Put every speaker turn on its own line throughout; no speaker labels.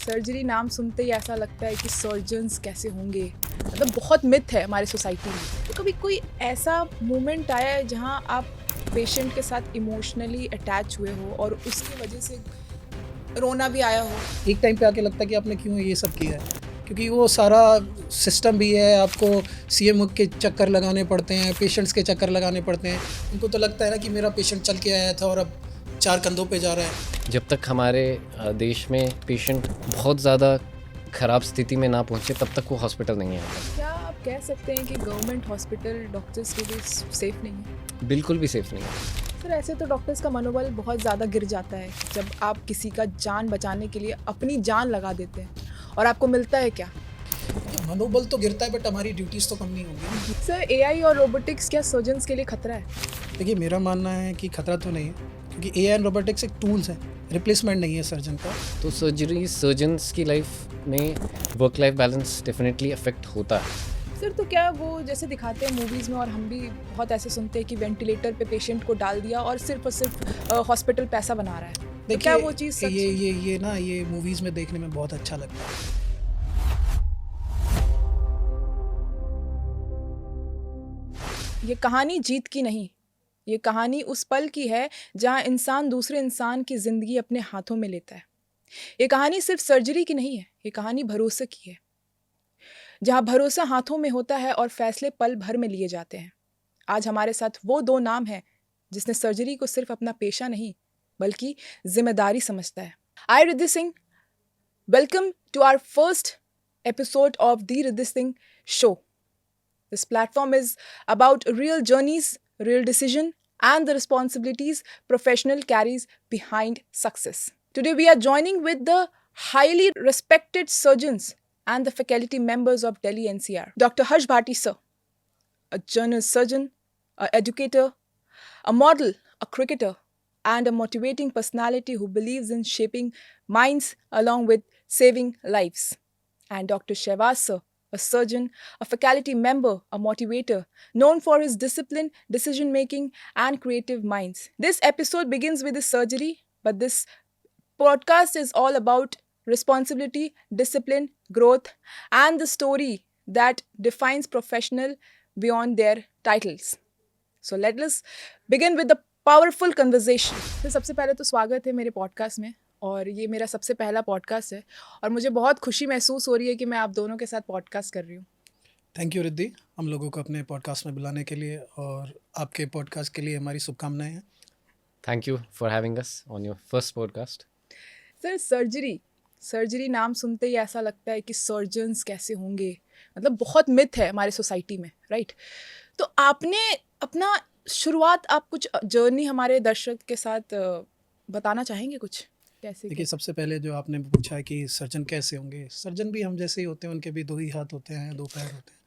Surgery नाम सुनते ही ऐसा लगता है कि सर्जन्स कैसे होंगे, मतलब बहुत मिथ है हमारी सोसाइटी में। तो कभी कोई ऐसा मोमेंट आया है जहां आप पेशेंट के साथ इमोशनली अटैच हुए हो और उसकी वजह से रोना भी आया हो?
एक टाइम पे आके लगता है कि आपने क्यों ये सब किया है, क्योंकि वो सारा सिस्टम भी है, आपको सीएम के चक्कर लगाने पड़ते हैं, पेशेंट्स के चक्कर लगाने पड़ते हैं। उनको तो लगता है ना कि मेरा पेशेंट चल के आया था और अब 4 कंधों पे जा रहा है।
जब तक हमारे देश में पेशेंट बहुत ज़्यादा ख़राब स्थिति में ना पहुँचे तब तक वो हॉस्पिटल नहीं आता।
क्या आप कह सकते हैं कि गवर्नमेंट हॉस्पिटल डॉक्टर्स के लिए सेफ नहीं है?
बिल्कुल भी सेफ़ नहीं है।
सर, ऐसे तो डॉक्टर्स का मनोबल बहुत ज़्यादा गिर जाता है जब आप किसी का जान बचाने के लिए अपनी जान लगा देते हैं और आपको मिलता है क्या?
तो मनोबल तो गिरता है, बट हमारी ड्यूटीज़ तो कम नहीं होंगी।
सर, एआई और रोबोटिक्स क्या सर्जन्स के लिए खतरा है?
देखिए, मेरा मानना है कि खतरा तो नहीं है, क्योंकि एआई एंड रोबोटिक्स एक टूल्स हैं, रिप्लेसमेंट नहीं है सर्जन का।
तो सर्जन्स की लाइफ में work life balance definitely affect होता है।
सर, तो क्या वो जैसे दिखाते हैं मूवीज़ में और हम भी बहुत ऐसे सुनते हैं कि वेंटिलेटर पे पेशेंट को डाल दिया और सिर्फ हॉस्पिटल पैसा बना रहा है, तो क्या वो चीज़ सच है?
ये मूवीज़ में देखने में बहुत अच्छा लगता है।
ये कहानी जीत की नहीं, ये कहानी उस पल की है जहाँ इंसान दूसरे इंसान की ज़िंदगी अपने हाथों में लेता है। ये कहानी सिर्फ सर्जरी की नहीं है, ये कहानी भरोसे की है, जहाँ भरोसा हाथों में होता है और फैसले पल भर में लिए जाते हैं। आज हमारे साथ वो दो नाम हैं जिसने सर्जरी को सिर्फ अपना पेशा नहीं बल्कि जिम्मेदारी समझता है। I Riddhi Singh, welcome to our first episode of the Riddhi Singh Show. This platform is about real journeys, real decision, and the responsibilities professional carries behind success. Today we are joining with the highly respected surgeons and the faculty members of Delhi NCR. Dr. Harsh Bhati sir, a general surgeon, a educator, a model, a cricketer, and a motivating personality who believes in shaping minds along with saving lives. And Dr. Shehbaz sir, a surgeon, a faculty member, a motivator, known for his discipline, decision making, and creative minds. This episode begins with his surgery, but this podcast is all about responsibility, discipline, growth, and the story that defines professional beyond their titles. So let us begin with the powerful conversation. तो सबसे पहले तो स्वागत है मेरे podcast में, और ये मेरा सबसे पहला पॉडकास्ट है और मुझे बहुत खुशी महसूस हो रही है कि मैं आप दोनों के साथ पॉडकास्ट कर रही हूँ।
थैंक यू रिद्धि, हम लोगों को अपने पॉडकास्ट में बुलाने के लिए, और आपके पॉडकास्ट के लिए हमारी शुभकामनाएं हैं।
Thank you for having us on your first podcast.
Sir, surgery नाम सुनते ही ऐसा लगता है कि सर्जन्स कैसे होंगे, मतलब बहुत मिथ है हमारी सोसाइटी में, राइट? तो आपने अपना शुरुआत, आप कुछ जर्नी हमारे दर्शक के साथ बताना चाहेंगे कुछ कैसे?
देखिए, सबसे पहले जो आपने पूछा है कि सर्जन कैसे होंगे, सर्जन भी हम जैसे ही होते हैं, उनके भी 2 ही हाथ होते हैं, 2 पैर होते हैं।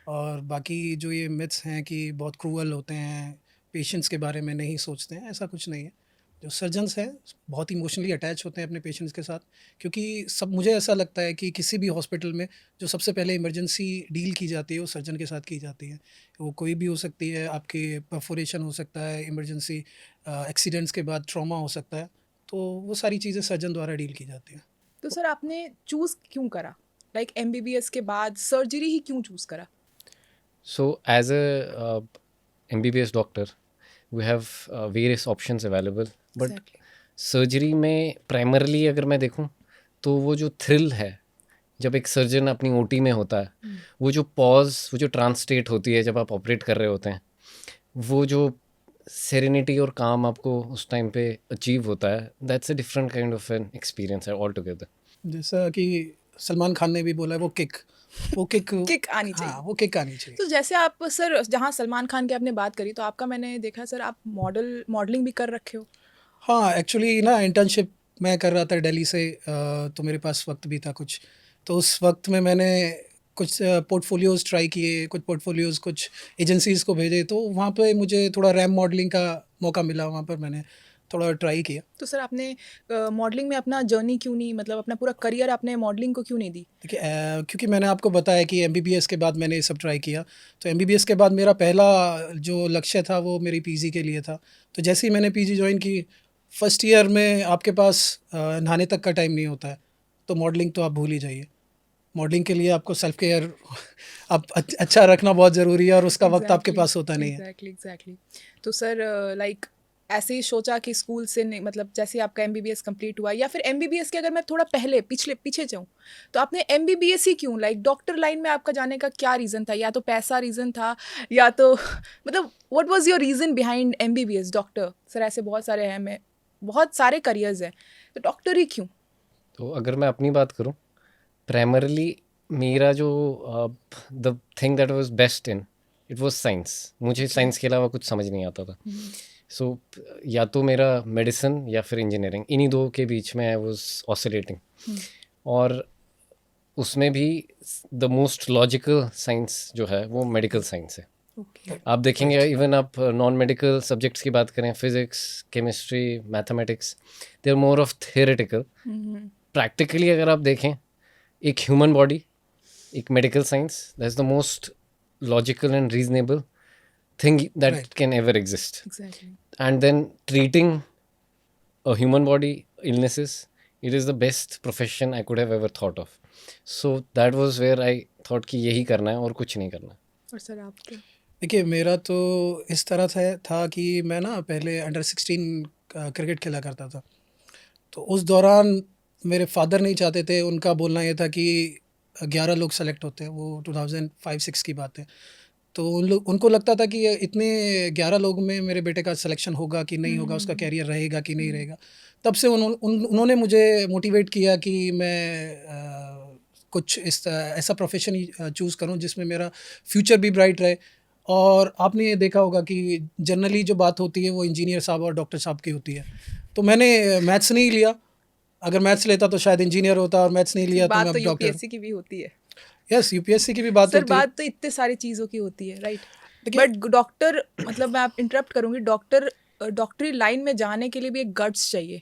और बाकी जो ये मिथ्स हैं कि बहुत क्रूअल होते हैं, पेशेंट्स के बारे में नहीं सोचते हैं, ऐसा कुछ नहीं है। जो सर्जन्स हैं बहुत इमोशनली अटैच होते हैं अपने पेशेंट्स के साथ, क्योंकि सब मुझे ऐसा लगता है कि किसी भी हॉस्पिटल में जो सबसे पहले इमरजेंसी डील की जाती है वो सर्जन के साथ की जाती है। वो कोई भी हो सकती है, आपके परफोरेशन हो सकता है, इमरजेंसी एक्सीडेंट्स के बाद ट्रॉमा हो सकता है, तो वो सारी चीज़ें सर्जन द्वारा डील की जाती हैं।
तो सर, आपने चूज़ क्यों करा, लाइक एमबीबीएस के बाद सर्जरी ही क्यों चूज़ करा?
So as a MBBS doctor, we have various options available, but
Exactly.
Surgery में प्राइमरली अगर मैं देखूं तो वो जो थ्रिल है जब एक सर्जन अपनी ओटी में होता है, वो जो पॉज, वो जो ट्रांसस्टेट होती है जब आप ऑपरेट कर रहे होते हैं, वो जो सेरेनिटी और काम आपको उस टाइम पे अचीव होता है, that's a different kind of an experience है ऑल टुगेदर।
जैसा कि सलमान खान ने भी बोला है, वो
किक आनी चाहिए।
हाँ, वो किक आनी चाहिए।
तो जैसे आप सर, जहाँ सलमान खान की आपने बात करी, तो आपका मैंने देखा सर, आप मॉडलिंग भी कर रखे हो।
हाँ, एक्चुअली ना इंटर्नशिप मैं कर रहा था दिल्ली से, तो मेरे पास वक्त भी था कुछ, तो उस वक्त में मैंने कुछ पोर्टफोलियोज़ ट्राई किए, कुछ एजेंसीज़ को भेजे, तो वहाँ पे मुझे थोड़ा रैम मॉडलिंग का मौका मिला, वहाँ पर मैंने थोड़ा ट्राई किया।
तो सर, आपने मॉडलिंग में अपना जर्नी क्यों नहीं, मतलब अपना पूरा करियर आपने मॉडलिंग को क्यों नहीं दी?
देखिए, क्योंकि मैंने आपको बताया कि एमबीबीएस के बाद मैंने ये सब ट्राई किया, तो एमबीबीएस के बाद मेरा पहला जो लक्ष्य था वो मेरी पीजी के लिए था। तो जैसे ही मैंने पीजी ज्वाइन की, फर्स्ट ईयर में आपके पास नहाने तक का टाइम नहीं होता है, तो मॉडलिंग तो आप भूल ही जाइए। मॉडलिंग के लिए आपको सेल्फ केयर आप अच्छा रखना बहुत ज़रूरी है, और उसका वक्त आपके पास होता नहीं है।
एग्जैक्टली। तो सर लाइक ऐसे ही सोचा कि स्कूल से नहीं, मतलब जैसे आपका एमबीबीएस कंप्लीट हुआ, या फिर एमबीबीएस के अगर मैं थोड़ा पीछे जाऊँ, तो आपने एमबीबीएस ही क्यों, लाइक डॉक्टर लाइन में आपका जाने का क्या रीज़न था? या तो पैसा रीज़न था, या तो मतलब what was your reason behind MBBS doctor? Sir ऐसे बहुत सारे हैं, मैं बहुत सारे करियर्स हैं, तो डॉक्टर ही क्यों?
तो अगर मैं अपनी बात करूं, प्राइमरली मेरा जो the thing that was best in it was science. मुझे साइंस के अलावा कुछ समझ नहीं आता था। सो या तो मेरा मेडिसिन या फिर इंजीनियरिंग, इन्हीं दो के बीच में आई वाज ऑसिलेटिंग। और उसमें भी द मोस्ट लॉजिकल साइंस जो है वो मेडिकल साइंस है।
ओके।
आप देखेंगे इवन आप नॉन मेडिकल सब्जेक्ट्स की बात करें, physics, chemistry, mathematics, they are more of theoretical. Practically अगर आप देखें, एक ह्यूमन बॉडी, एक medical science, that is the most logical and reasonable thing that
Right.
can ever exist.
Exactly.
And then treating a human body illnesses, it is the best profession I could have ever thought of. So that was where I thought कि यही करना है और कुछ नहीं करना।
और sir आपके?
देखिए, मेरा तो इस तरह था कि मैं ना पहले अंडर 16 क्रिकेट खेला करता था। तो उस दौरान मेरे फादर नहीं चाहते थे, उनका बोलना ये था कि 11 लोग सेलेक्ट होते हैं, वो 2005-6 की बात है। तो उनको लगता था कि ये इतने 11 लोगों में मेरे बेटे का सिलेक्शन होगा कि नहीं होगा, उसका कैरियर रहेगा कि नहीं रहेगा। तब से उन्होंने मुझे मोटिवेट किया कि मैं कुछ ऐसा प्रोफेशन ही चूज़ करूं जिसमें मेरा फ्यूचर भी ब्राइट रहे। और आपने ये देखा होगा कि जनरली जो बात होती है वो इंजीनियर साहब और डॉक्टर साहब की होती है। तो मैंने मैथ्स नहीं लिया, अगर मैथ्स लेता तो शायद इंजीनियर होता, और मैथ्स नहीं लिया तो
बात
मैं
तो
अब डॉक्टर।
यूपीएससी की भी होती है
यस, यूपीएससी की भी बात
सर,
होती है।
बात तो इतने सारी चीज़ों की होती है, राइट?
देखिए,
बट डॉक्टर, मतलब मैं आप इंटरप्ट करूंगी, डॉक्टरी लाइन में जाने के लिए भी एक गट्स चाहिए।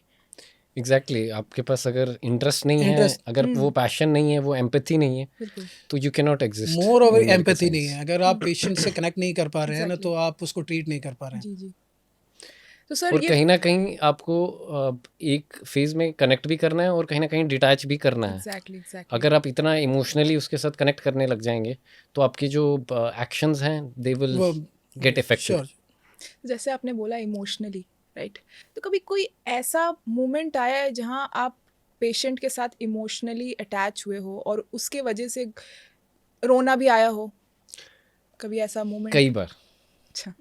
एग्जैक्टली आपके पास अगर इंटरेस्ट नहीं है,
इंटरेस्ट
अगर वो पैशन नहीं है, वो एम्पैथी नहीं है,
बिल्कुल।
तो you can not exist
more over
in medical
empathy नहीं
साइंस।
है। अगर आप पेशेंट से कनेक्ट नहीं कर पा रहे हैं ना,
एग्जैक्टली।
तो आप उसको ट्रीट नहीं कर पा रहे हैं।
जी जी। तो सर
और
ये
कहीं ना कहीं आपको एक फेज में कनेक्ट भी करना है और कहीं ना कहीं डिटैच भी करना है।
एग्जैक्टली।
अगर आप इतना इमोशनली उसके साथ कनेक्ट करने लग जाएंगे, तो आपके जो एक्शंस हैं दे विल
वो
गेट इफेक्टेड।
श्योर।
जैसे आपने बोला इमोशनली, राइट? तो कभी कोई ऐसा मोमेंट आया है जहाँ आप पेशेंट के साथ इमोशनली अटैच हुए हो और उसके वजह से रोना भी आया हो? कभी ऐसा मोमेंट?
कई बार।
अच्छा।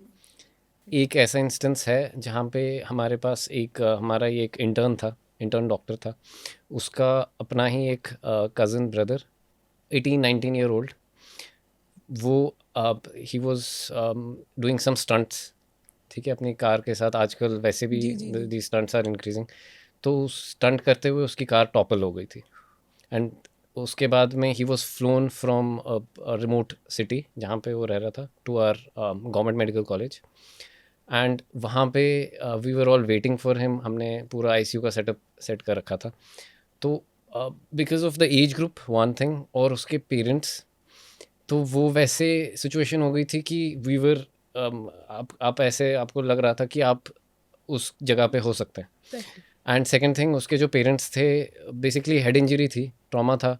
एक ऐसा इंस्टेंस है जहाँ पे हमारे पास हमारा ही एक इंटर्न डॉक्टर था। उसका अपना ही एक कज़न ब्रदर 18-19 ईयर ओल्ड, वो ही वाज डूइंग सम स्टंट्स, ठीक है, अपनी कार के साथ। आजकल वैसे भी
जी, जी, जी।
The stunts are increasing. तो स्टंट करते हुए उसकी कार टॉपल हो गई थी, एंड उसके बाद में he was flown from remote city जहाँ पे वो रह रहा था to our government medical college. And वहाँ पे we were all waiting for him. हमने पूरा आईसीयू का सेट कर रखा था। तो because of the age group one thing, और उसके पेरेंट्स, तो वो वैसे सिचुएशन हो गई थी कि वी वर आप ऐसे, आपको लग रहा था कि आप उस जगह पे हो सकते हैं।
Exactly.
एंड सेकेंड थिंग, उसके जो पेरेंट्स थे, बेसिकली हेड इंजरी थी, ट्रॉमा था।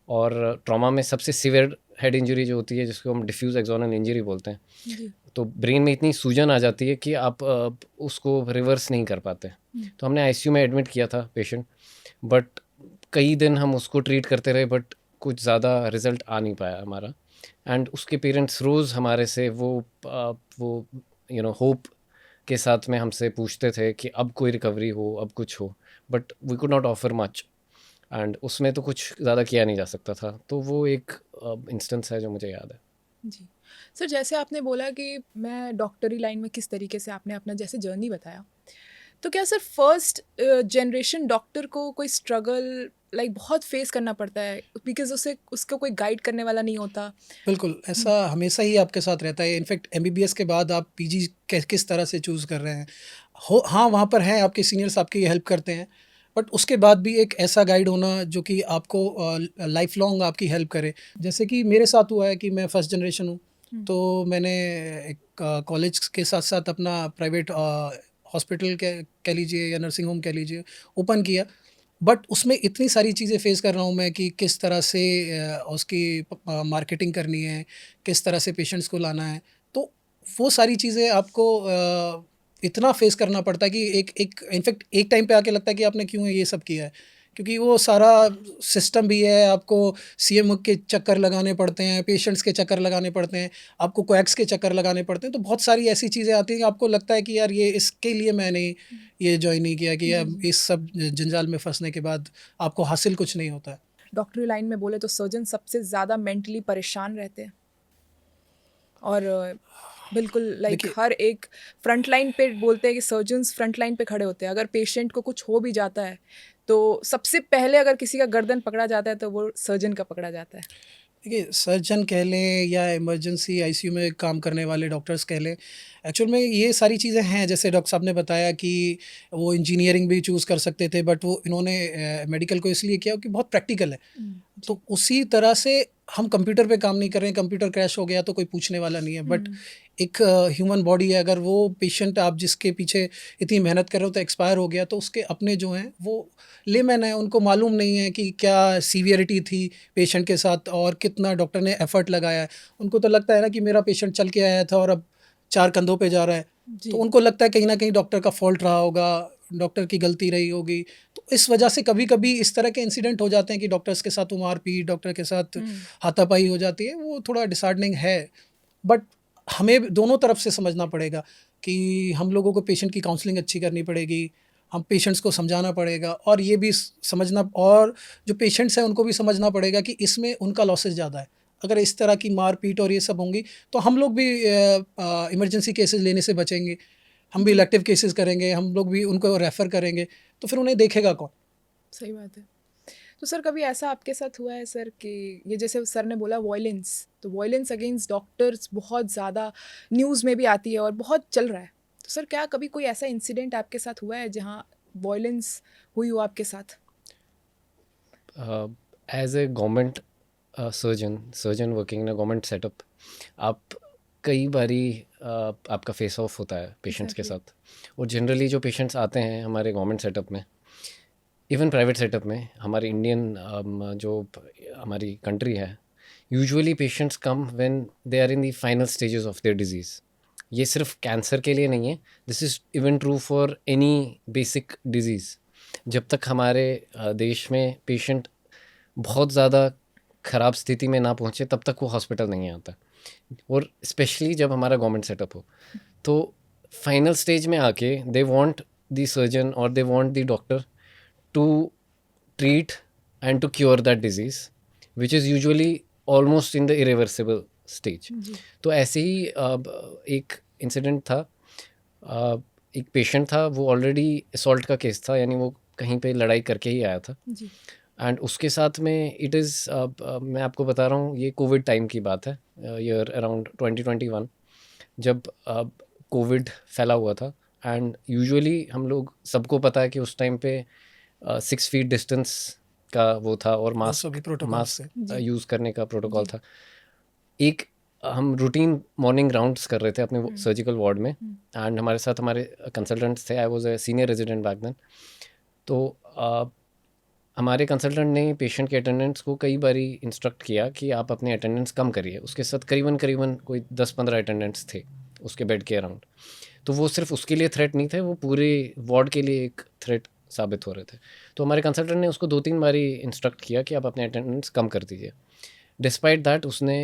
और ट्रॉमा में सबसे सिवियर हेड इंजरी जो होती है, जिसको हम डिफ्यूज एक्सोनल इंजरी बोलते हैं,
जी।
तो ब्रेन में इतनी सूजन आ जाती है कि आप उसको रिवर्स नहीं कर पाते। तो हमने आईसीयू में एडमिट किया था पेशेंट, बट कई दिन हम उसको ट्रीट करते रहे, बट कुछ ज़्यादा रिजल्ट आ नहीं पाया हमारा। एंड उसके पेरेंट्स रोज़ हमारे से वो होप के साथ में हमसे पूछते थे कि अब कोई रिकवरी हो, अब कुछ हो, but we could not offer much. And उसमें तो कुछ ज़्यादा किया नहीं जा सकता था। तो वो एक इंस्टेंस है जो मुझे याद है।
जी। सर जैसे आपने बोला कि मैं डॉक्टरी लाइन में किस तरीके से आपने अपना जैसे जर्नी बताया, तो क्या सर फर्स्ट जनरेशन डॉक्टर को कोई स्ट्रगल लाइक बहुत फेस करना पड़ता है बिकॉज उसको कोई गाइड करने वाला नहीं होता?
बिल्कुल, ऐसा हमेशा ही आपके साथ रहता है। इनफैक्ट एमबीबीएस के बाद आप पीजी किस तरह से चूज़ कर रहे हैं, हाँ, वहाँ पर हैं आपके सीनियर्स, आपकी हेल्प करते हैं, बट उसके बाद भी एक ऐसा गाइड होना जो कि आपको लाइफ लॉन्ग आपकी हेल्प करे। जैसे कि मेरे साथ हुआ है कि मैं फर्स्ट जनरेशन हूँ, तो मैंने एक कॉलेज के साथ साथ अपना प्राइवेट हॉस्पिटल कह लीजिए या नर्सिंग होम कह लीजिए, ओपन किया। बट उसमें इतनी सारी चीज़ें फेस कर रहा हूँ मैं कि किस तरह से उसकी मार्केटिंग करनी है, किस तरह से पेशेंट्स को लाना है। तो वो सारी चीज़ें आपको इतना फेस करना पड़ता है कि एक एक इनफैक्ट एक टाइम पे आके लगता है कि आपने क्यों ये सब किया है, क्योंकि वो सारा सिस्टम भी है, आपको सीएम के चक्कर लगाने पड़ते हैं, पेशेंट्स के चक्कर लगाने पड़ते हैं, आपको कोएक्स के चक्कर लगाने पड़ते हैं। तो बहुत सारी ऐसी चीज़ें आती हैं कि आपको लगता है कि यार ये इसके लिए मैंने ये जॉइन नहीं किया, कि अब इस सब जंजाल में फंसने के बाद आपको हासिल कुछ नहीं होता है।
डॉक्टरी लाइन में बोले तो सर्जन सबसे ज़्यादा मेंटली परेशान रहते हैं और बिल्कुल लाइक
देखिए,
हर एक फ्रंट लाइन पे बोलते हैं कि सर्जन्स फ्रंट लाइन पे खड़े होते हैं। अगर पेशेंट को कुछ हो भी जाता है तो सबसे पहले अगर किसी का गर्दन पकड़ा जाता है तो वो सर्जन का पकड़ा जाता है।
देखिए, सर्जन कह लें या इमरजेंसी आईसीयू में काम करने वाले डॉक्टर्स कह लें, एक्चुअल में ये सारी चीज़ें हैं। जैसे डॉक्टर साहब ने बताया कि वो इंजीनियरिंग भी चूज़ कर सकते थे, बट वो इन्होंने मेडिकल को इसलिए किया कि बहुत प्रैक्टिकल है। तो उसी तरह से हम कंप्यूटर पे काम नहीं कर रहे हैं, कंप्यूटर क्रैश हो गया तो कोई पूछने वाला नहीं है। बट एक ह्यूमन बॉडी है, अगर वो पेशेंट आप जिसके पीछे इतनी मेहनत कर रहे हो तो एक्सपायर हो गया, तो उसके अपने जो हैं वो लेमैन हैं, उनको मालूम नहीं है कि क्या सीवियरिटी थी पेशेंट के साथ और कितना डॉक्टर ने एफर्ट लगाया है। उनको तो लगता है ना कि मेरा पेशेंट चल के आया था और अब 4 कंधों पे जा रहा है, तो उनको लगता है कहीं न कहीं डॉक्टर का फ़ॉल्ट रहा होगा, डॉक्टर की गलती रही होगी। तो इस वजह से कभी-कभी इस तरह के इंसिडेंट हो जाते हैं कि डॉक्टर्स के साथ वो मार-पीट, डॉक्टर के साथ हाथापाई हो जाती है, वो थोड़ा डिसहार्डनिंग है। बट हमें दोनों तरफ से समझना पड़ेगा कि हम लोगों को पेशेंट की काउंसलिंग अच्छी करनी पड़ेगी, हम पेशेंट्स को समझाना पड़ेगा और ये भी समझना, और जो पेशेंट्स हैं उनको भी समझना पड़ेगा कि इसमें उनका लॉसेस ज़्यादा है। अगर इस तरह की मार-पीट और ये सब होंगी तो हम लोग भी इमरजेंसी केसेस लेने से बचेंगे, हम भी इलेक्टिव केसेस करेंगे, हम लोग भी उनको रेफ़र करेंगे, तो फिर उन्हें देखेगा कौन?
सही बात है। तो सर कभी ऐसा आपके साथ हुआ है सर कि ये जैसे सर ने बोला वॉयलेंस, तो वॉयलेंस अगेंस्ट डॉक्टर्स बहुत ज़्यादा न्यूज़ में भी आती है और बहुत चल रहा है। तो सर क्या कभी कोई ऐसा इंसिडेंट आपके साथ हुआ है जहाँ वॉयलेंस हुई हो आपके साथ?
As a government surgeon working in a government setup, आप कई बारी आपका फेस ऑफ होता है पेशेंट्स के
Exactly.
साथ। और जनरली जो पेशेंट्स आते हैं हमारे गवर्नमेंट सेटअप में, इवन प्राइवेट सेटअप में, हमारे इंडियन जो हमारी कंट्री है, usually patients come when they are in the final stages of their disease. ये सिर्फ कैंसर के लिए नहीं है, this is even true for any basic disease. जब तक हमारे देश में पेशेंट बहुत ज़्यादा ख़राब स्थिति में ना पहुँचे तब तक वो हॉस्पिटल नहीं आता। और स्पेशली जब हमारा गवर्नमेंट सेटअप हो, तो फाइनल स्टेज में आके दे वांट द सर्जन और they want the doctor to treat and to cure that disease, which is usually almost in the irreversible stage. तो ऐसे ही एक इंसिडेंट था। एक पेशेंट था, वो ऑलरेडी असॉल्ट का केस था, यानी वो कहीं पे लड़ाई करके ही आया था।
जी।
एंड उसके साथ में इट इज़ मैं आपको बता रहा हूँ, ये कोविड टाइम की बात है, ईयर अराउंड 2021, जब कोविड फैला हुआ था। एंड यूजुअली हम लोग सबको पता है कि उस टाइम पे 6 फीट डिस्टेंस का वो था और
सभी प्रोटोकॉल्स थे।
मास्क यूज़ करने का प्रोटोकॉल था। एक हम रूटीन मॉर्निंग राउंड्स कर रहे थे अपने सर्जिकल वार्ड में, एंड हमारे साथ हमारे कंसल्टेंट्स थे। I was a senior resident back then. तो हमारे कंसल्टेंट ने पेशेंट के अटेंडेंट्स को कई बारी इंस्ट्रक्ट किया कि आप अपने अटेंडेंस कम करिए। उसके साथ करीबन कोई 10-15 अटेंडेंट्स थे उसके बेड के अराउंड। तो वो सिर्फ उसके लिए थ्रेट नहीं थे, वो पूरे वार्ड के लिए एक थ्रेट साबित हो रहे थे। तो हमारे कंसल्टेंट ने उसको 2-3 बारी इंस्ट्रक्ट किया कि आप अपने अटेंडेंस कम कर दीजिए। डिस्पाइट दैट उसने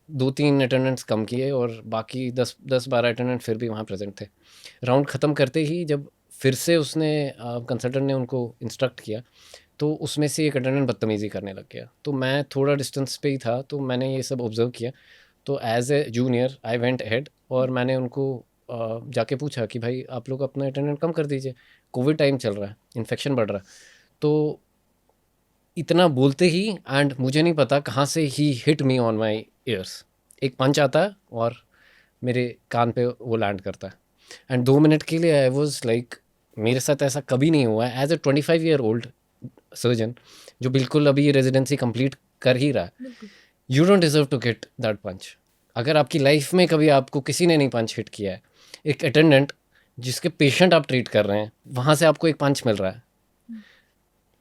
2-3 अटेंडेंट्स कम किए और बाकी 10-12 अटेंडेंट फिर भी वहाँ प्रेजेंट थे। राउंड ख़त्म करते ही जब फिर से उसने कंसल्टेंट ने उनको इंस्ट्रक्ट किया, तो उसमें से एक अटेंडेंट बदतमीज़ी करने लग गया। तो मैं थोड़ा डिस्टेंस पे ही था, तो मैंने ये सब ऑब्जर्व किया। तो as a junior I went ahead और मैंने उनको जाके पूछा कि भाई आप लोग अपना अटेंडेंट कम कर दीजिए, कोविड टाइम चल रहा है, इन्फेक्शन बढ़ रहा है। तो इतना बोलते ही, एंड मुझे नहीं पता कहाँ से ही hit me on my ears, एक पंच आता है और मेरे कान पे वो लैंड करता है। एंड 2 मिनट के लिए आई वॉज लाइक, मेरे साथ ऐसा कभी नहीं हुआ है as a 25 year old surgeon जो बिल्कुल अभी ये रेजिडेंसी कंप्लीट कर ही रहा है। You don't deserve to get that punch. अगर आपकी लाइफ में कभी आपको किसी ने नहीं पंच हिट किया है, एक अटेंडेंट जिसके पेशेंट आप ट्रीट कर रहे हैं, वहाँ से आपको एक पंच मिल रहा है,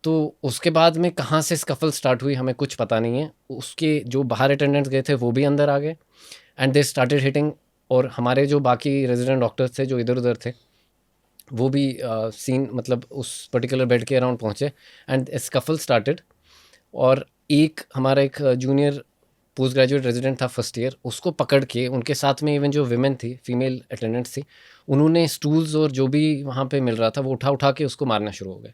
तो उसके बाद में कहाँ से स्कफल स्टार्ट हुई हमें कुछ पता नहीं है। उसके जो बाहर अटेंडेंट्स गए थे वो भी अंदर आ गए एंड दे स्टार्टेड हिटिंग, और हमारे जो बाकी रेजिडेंट डॉक्टर्स थे जो इधर उधर थे वो भी सीन मतलब उस पर्टिकुलर बेड के अराउंड पहुँचे एंड स्कफल स्टार्टेड। और एक हमारा एक जूनियर पोस्ट ग्रेजुएट रेजिडेंट था फर्स्ट ईयर, उसको पकड़ के उनके साथ में इवन जो विमेन थी, फीमेल अटेंडेंट्स थी, उन्होंने स्टूल्स और जो भी वहाँ पे मिल रहा था वो उठा उठा के उसको मारना शुरू हो गए।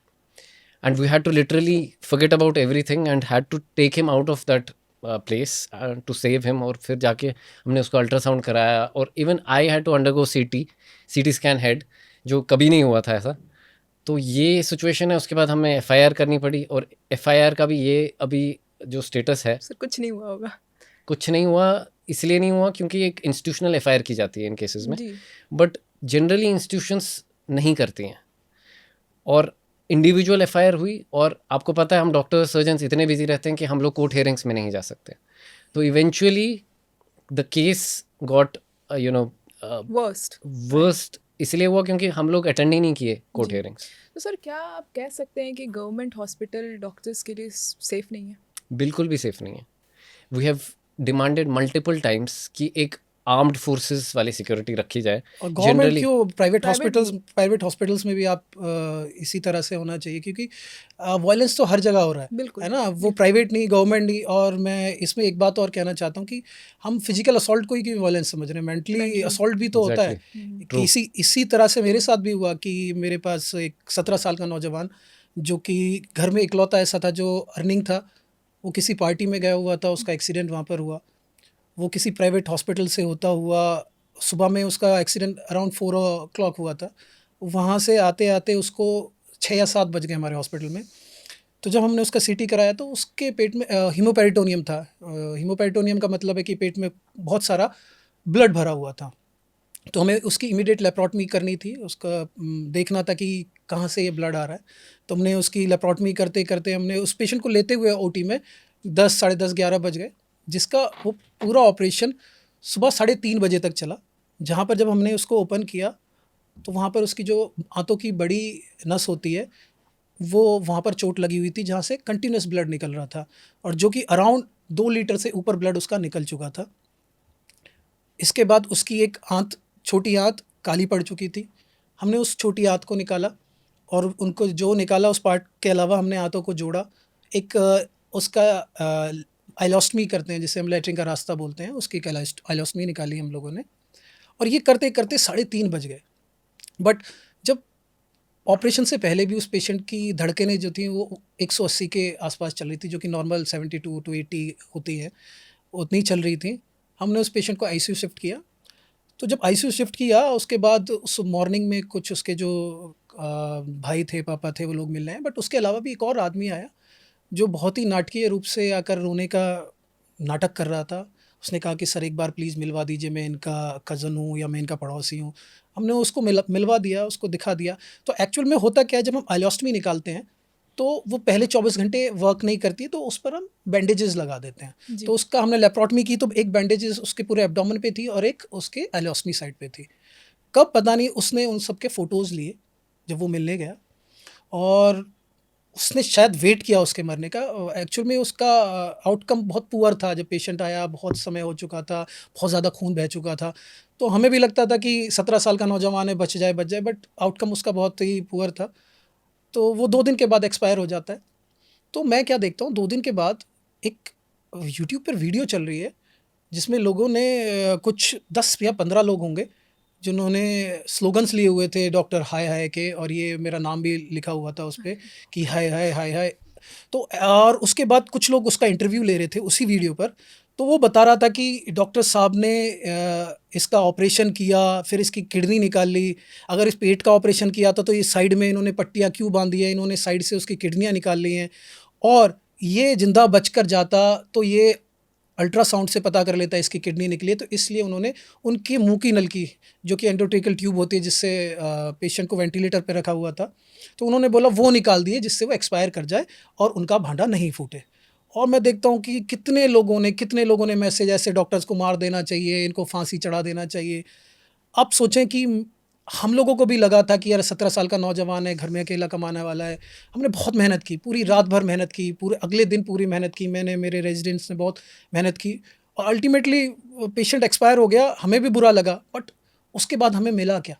And we had to literally forget about everything and had to take him out of that place to save him. और फिर जाके हमने उसको अल्ट्रासाउंड कराया, और even I had to undergo CT scan head, जो कभी नहीं हुआ था ऐसा। तो ये सिचुएशन है। उसके बाद हमें एफआईआर करनी पड़ी, और एफआईआर का भी ये अभी जो स्टेटस है,
सर कुछ नहीं हुआ होगा।
कुछ नहीं हुआ। इसलिए नहीं हुआ क्योंकि एक इंस्टीट्यूशनल एफआईआर की जाती है इन केसेस में,
जी
बट जनरली इंस्टीट्यूशंस नहीं करती हैं। और इंडिविजुअल एफआईआर हुई, और आपको पता है हम डॉक्टर सर्जन्स इतने बिजी रहते हैं कि हम लोग कोर्ट हियरिंग्स में नहीं जा सकते। तो eventually the case got you know
worst.
Worst इसलिए हुआ क्योंकि हम लोग अटेंड ही नहीं किए कोर्ट
जी।
हियरिंग्स।
तो सर क्या आप कह सकते हैं कि गवर्नमेंट हॉस्पिटल डॉक्टर्स के लिए सेफ नहीं है?
बिल्कुल भी सेफ नहीं है। We have demanded multiple times कि एक आर्म्ड फोर्सेस वाली सिक्योरिटी रखी जाए।
और गवर्नमेंट
जनरली
क्यों, प्राइवेट
Private-
हॉस्पिटल्स में भी आप इसी तरह से होना चाहिए, क्योंकि वायलेंस तो हर जगह हो रहा है
बिल्कुल,
है ना, वो प्राइवेट नहीं गवर्नमेंट नहीं। और मैं इसमें एक बात और कहना चाहता हूँ कि हम फिजिकल असॉल्ट को ही क्यों वायलेंस समझ रहे हैं, मेंटली
Mentally,
असॉल्ट भी तो होता है।
True.
कि इसी तरह से मेरे साथ भी हुआ कि मेरे पास एक 17 साल का नौजवान जो कि घर में इकलौता ऐसा था जो अर्निंग था, वो किसी पार्टी में गया हुआ था, उसका एक्सीडेंट वहाँ पर हुआ। वो किसी प्राइवेट हॉस्पिटल से होता हुआ, सुबह में उसका एक्सीडेंट अराउंड 4 o'clock हुआ था। वहाँ से आते आते उसको 6 या 7 बज गए हमारे हॉस्पिटल में। तो जब हमने उसका सीटी कराया तो उसके पेट में हीमोपेरिटोनियम था। हीमोपेरिटोनियम का मतलब है कि पेट में बहुत सारा ब्लड भरा हुआ था। तो हमें उसकी इमीडिएट लेप्रोटमी करनी थी, उसका देखना था कि कहाँ से ये ब्लड आ रहा है। तो हमने उसकी लेप्रोटमी करते करते हमने उस पेशेंट को लेते हुए ओटी में 10, साढ़े 10, 11 बज गए, जिसका वो पूरा ऑपरेशन सुबह 3:30 बजे तक चला। जहाँ पर जब हमने उसको ओपन किया तो वहाँ पर उसकी जो आंतों की बड़ी नस होती है वो वहाँ पर चोट लगी हुई थी, जहाँ से कंटिन्यूस ब्लड निकल रहा था, और जो कि अराउंड 2 लीटर से ऊपर ब्लड उसका निकल चुका था। इसके बाद उसकी एक आंत, छोटी आंत काली पड़ चुकी थी। हमने उस छोटी आंत को निकाला, और उनको जो निकाला उस पार्ट के अलावा हमने आंतों को जोड़ा। एक उसका आइलोस्टमी करते हैं, जिसे हम लैट्रिन का रास्ता बोलते हैं, उसकी एक आइलोस्टमी निकाली हम लोगों ने। और ये करते करते 3:30 बज गए। बट जब ऑपरेशन से पहले भी उस पेशेंट की धड़कनें जो थी वो 180 के आसपास चल रही थी, जो कि नॉर्मल 72 to 80 होती है, उतनी चल रही थी। हमने उस पेशेंट को आईसीयू शिफ्ट किया। तो जब आईसीयू शिफ्ट किया उसके बाद उस मॉर्निंग में कुछ उसके जो भाई थे, पापा थे, वो लोग मिल रहे हैं। बट उसके अलावा भी एक और आदमी आया जो बहुत ही नाटकीय रूप से आकर रोने का नाटक कर रहा था। उसने कहा कि सर एक बार प्लीज़ मिलवा दीजिए, मैं इनका कज़न हूँ या मैं इनका पड़ोसी हूँ। हमने उसको मिलवा दिया, उसको दिखा दिया। तो एक्चुअल में होता क्या है, जब हम आइलोस्टमी निकालते हैं तो वो पहले 24 घंटे वर्क नहीं करती है, तो उस पर हम बैंडेजेस लगा देते हैं। तो उसका हमने लेप्रोटमी की तो एक बैंडेजेस उसके पूरे एब्डोमेन पे थी और एक उसके आइलोस्टमी साइड पे थी। कब पता नहीं उसने उन सब के फ़ोटोज़ लिए जब वो मिलने गया, और उसने शायद वेट किया उसके मरने का। एक्चुअल में उसका आउटकम बहुत पुअर था। जब पेशेंट आया बहुत समय हो चुका था, बहुत ज़्यादा खून बह चुका था, तो हमें भी लगता था कि 17 साल का नौजवान है, बच जाए, बट आउटकम उसका बहुत ही पुअर था। तो वो 2 दिन के बाद एक्सपायर हो जाता है। तो मैं क्या देखता हूँ, 2 दिन के बाद एक यूट्यूब पर वीडियो चल रही है जिसमें लोगों ने कुछ 10 या 15 लोग होंगे जिन्होंने स्लोगन्स लिए हुए थे डॉक्टर हाय हाय के, और ये मेरा नाम भी लिखा हुआ था उस पे कि हाय हाय हाय हाय। तो और उसके बाद कुछ लोग उसका इंटरव्यू ले रहे थे उसी वीडियो पर। तो वो बता रहा था कि डॉक्टर साहब ने इसका ऑपरेशन किया, फिर इसकी किडनी निकाल ली। अगर इस पेट का ऑपरेशन किया था तो ये साइड में इन्होंने पट्टियाँ क्यों बांधी है, इन्होंने साइड से उसकी किडनियाँ निकाल ली हैं। और ये जिंदा बचकर जाता तो ये अल्ट्रासाउंड से पता कर लेता है इसकी किडनी निकली है। तो इसलिए उन्होंने उनकी मुंह की नलकी, जो कि एंडोट्रेकल ट्यूब होती है जिससे पेशेंट को वेंटिलेटर पे रखा हुआ था, तो उन्होंने बोला वो निकाल दिए जिससे वो एक्सपायर कर जाए और उनका भांडा नहीं फूटे। और मैं देखता हूँ कि कितने लोगों ने मैसेज ऐसे डॉक्टर्स को मार देना चाहिए, इनको फांसी चढ़ा देना चाहिए। आप सोचें कि हम लोगों को भी लगा था कि यार 17 साल का नौजवान है, घर में अकेला कमाने वाला है। हमने बहुत मेहनत की, पूरी रात भर मेहनत की, पूरे अगले दिन पूरी मेहनत की, मैंने, मेरे रेजिडेंट्स ने बहुत मेहनत की और अल्टीमेटली पेशेंट एक्सपायर हो गया। हमें भी बुरा लगा, बट उसके बाद हमें मिला क्या?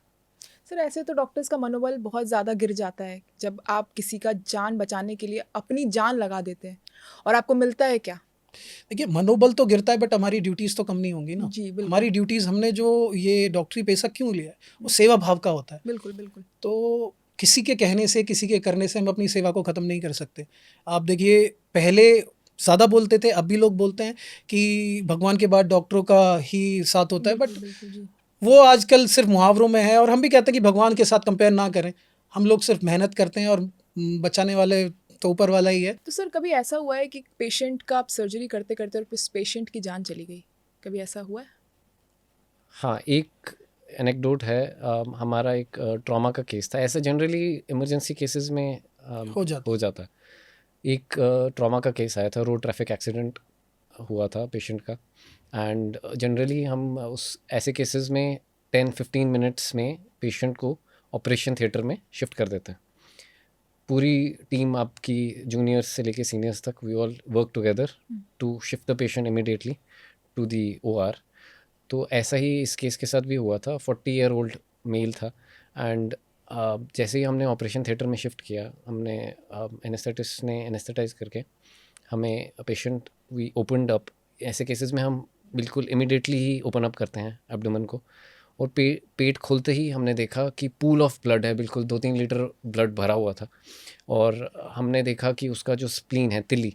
सर ऐसे तो डॉक्टर्स का मनोबल बहुत ज़्यादा गिर जाता है जब आप किसी का जान बचाने के लिए अपनी जान लगा देते हैं, और आपको मिलता है क्या?
देखिए, मनोबल तो गिरता है, बट हमारी ड्यूटीज़ तो कम नहीं होंगी ना।
जी बिल्कुल
हमारी ड्यूटीज़, हमने जो ये डॉक्टरी पेशा क्यों लिया है, वो सेवा भाव का होता है।
बिल्कुल बिल्कुल।
तो किसी के कहने से, किसी के करने से हम अपनी सेवा को ख़त्म नहीं कर सकते। आप देखिए, पहले ज़्यादा बोलते थे, अब भी लोग बोलते हैं कि भगवान के बाद डॉक्टरों का ही साथ होता है, बट
बिल्कुल बिल्कुल जी।
वो आजकल सिर्फ मुहावरों में है। और हम भी कहते हैं कि भगवान के साथ कंपेयर ना करें। हम लोग सिर्फ मेहनत करते हैं और बचाने वाले तो ऊपर वाला ही है।
तो सर कभी ऐसा हुआ है कि पेशेंट का आप सर्जरी करते करते और उस पेशेंट की जान चली गई, कभी ऐसा हुआ है?
हाँ, एक एनेक्डोट है। हमारा एक ट्रॉमा का केस था। ऐसा जनरली इमरजेंसी केसेस में
हो जाता
हो जाता है। एक ट्रॉमा का केस आया था, रोड ट्रैफिक एक्सीडेंट हुआ था पेशेंट का। एंड जनरली हम उस ऐसे केसेस में 10-15 मिनट्स में पेशेंट को ऑपरेशन थिएटर में शिफ्ट कर देते हैं। पूरी टीम आपकी, जूनियर्स से लेके सीनियर्स तक, we all work together to shift the patient immediately to the OR। तो ऐसा ही इस केस के साथ भी हुआ था। 40-year-old मेल था। एंड जैसे ही हमने ऑपरेशन थिएटर में शिफ्ट किया, हमने एनेस्थेटिस्ट ने एनेस्थेटाइज करके हमें पेशेंट वी ओपनड अप। ऐसे केसेस में हम बिल्कुल इमिडिएटली ही ओपन अप करते हैं एब्डोमेन को। और पेट खोलते ही हमने देखा कि पूल ऑफ ब्लड है, बिल्कुल 2-3 लीटर ब्लड भरा हुआ था। और हमने देखा कि उसका जो स्प्लीन है, तिल्ली,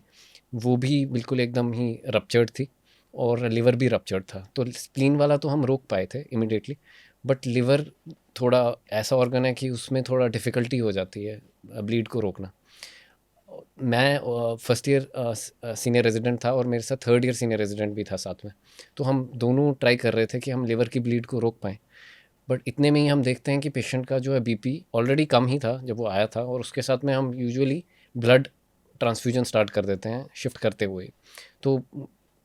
वो भी बिल्कुल एकदम ही रप्चर्ड थी और लिवर भी रप्चर्ड था। तो स्प्लीन वाला तो हम रोक पाए थे इमिडिएटली, बट लिवर थोड़ा ऐसा ऑर्गन है कि उसमें थोड़ा डिफ़िकल्टी हो जाती है ब्लीड को रोकना। मैं फर्स्ट ईयर सीनियर रेजिडेंट था और मेरे साथ थर्ड ईयर सीनियर रेजिडेंट भी था साथ में। तो हम दोनों ट्राई कर रहे थे कि हम लिवर की ब्लीड को रोक पाएँ। बट इतने में ही हम देखते हैं कि पेशेंट का जो है बीपी ऑलरेडी कम ही था जब वो आया था, और उसके साथ में हम यूजुअली ब्लड ट्रांसफ्यूजन स्टार्ट कर देते हैं शिफ्ट करते हुए। तो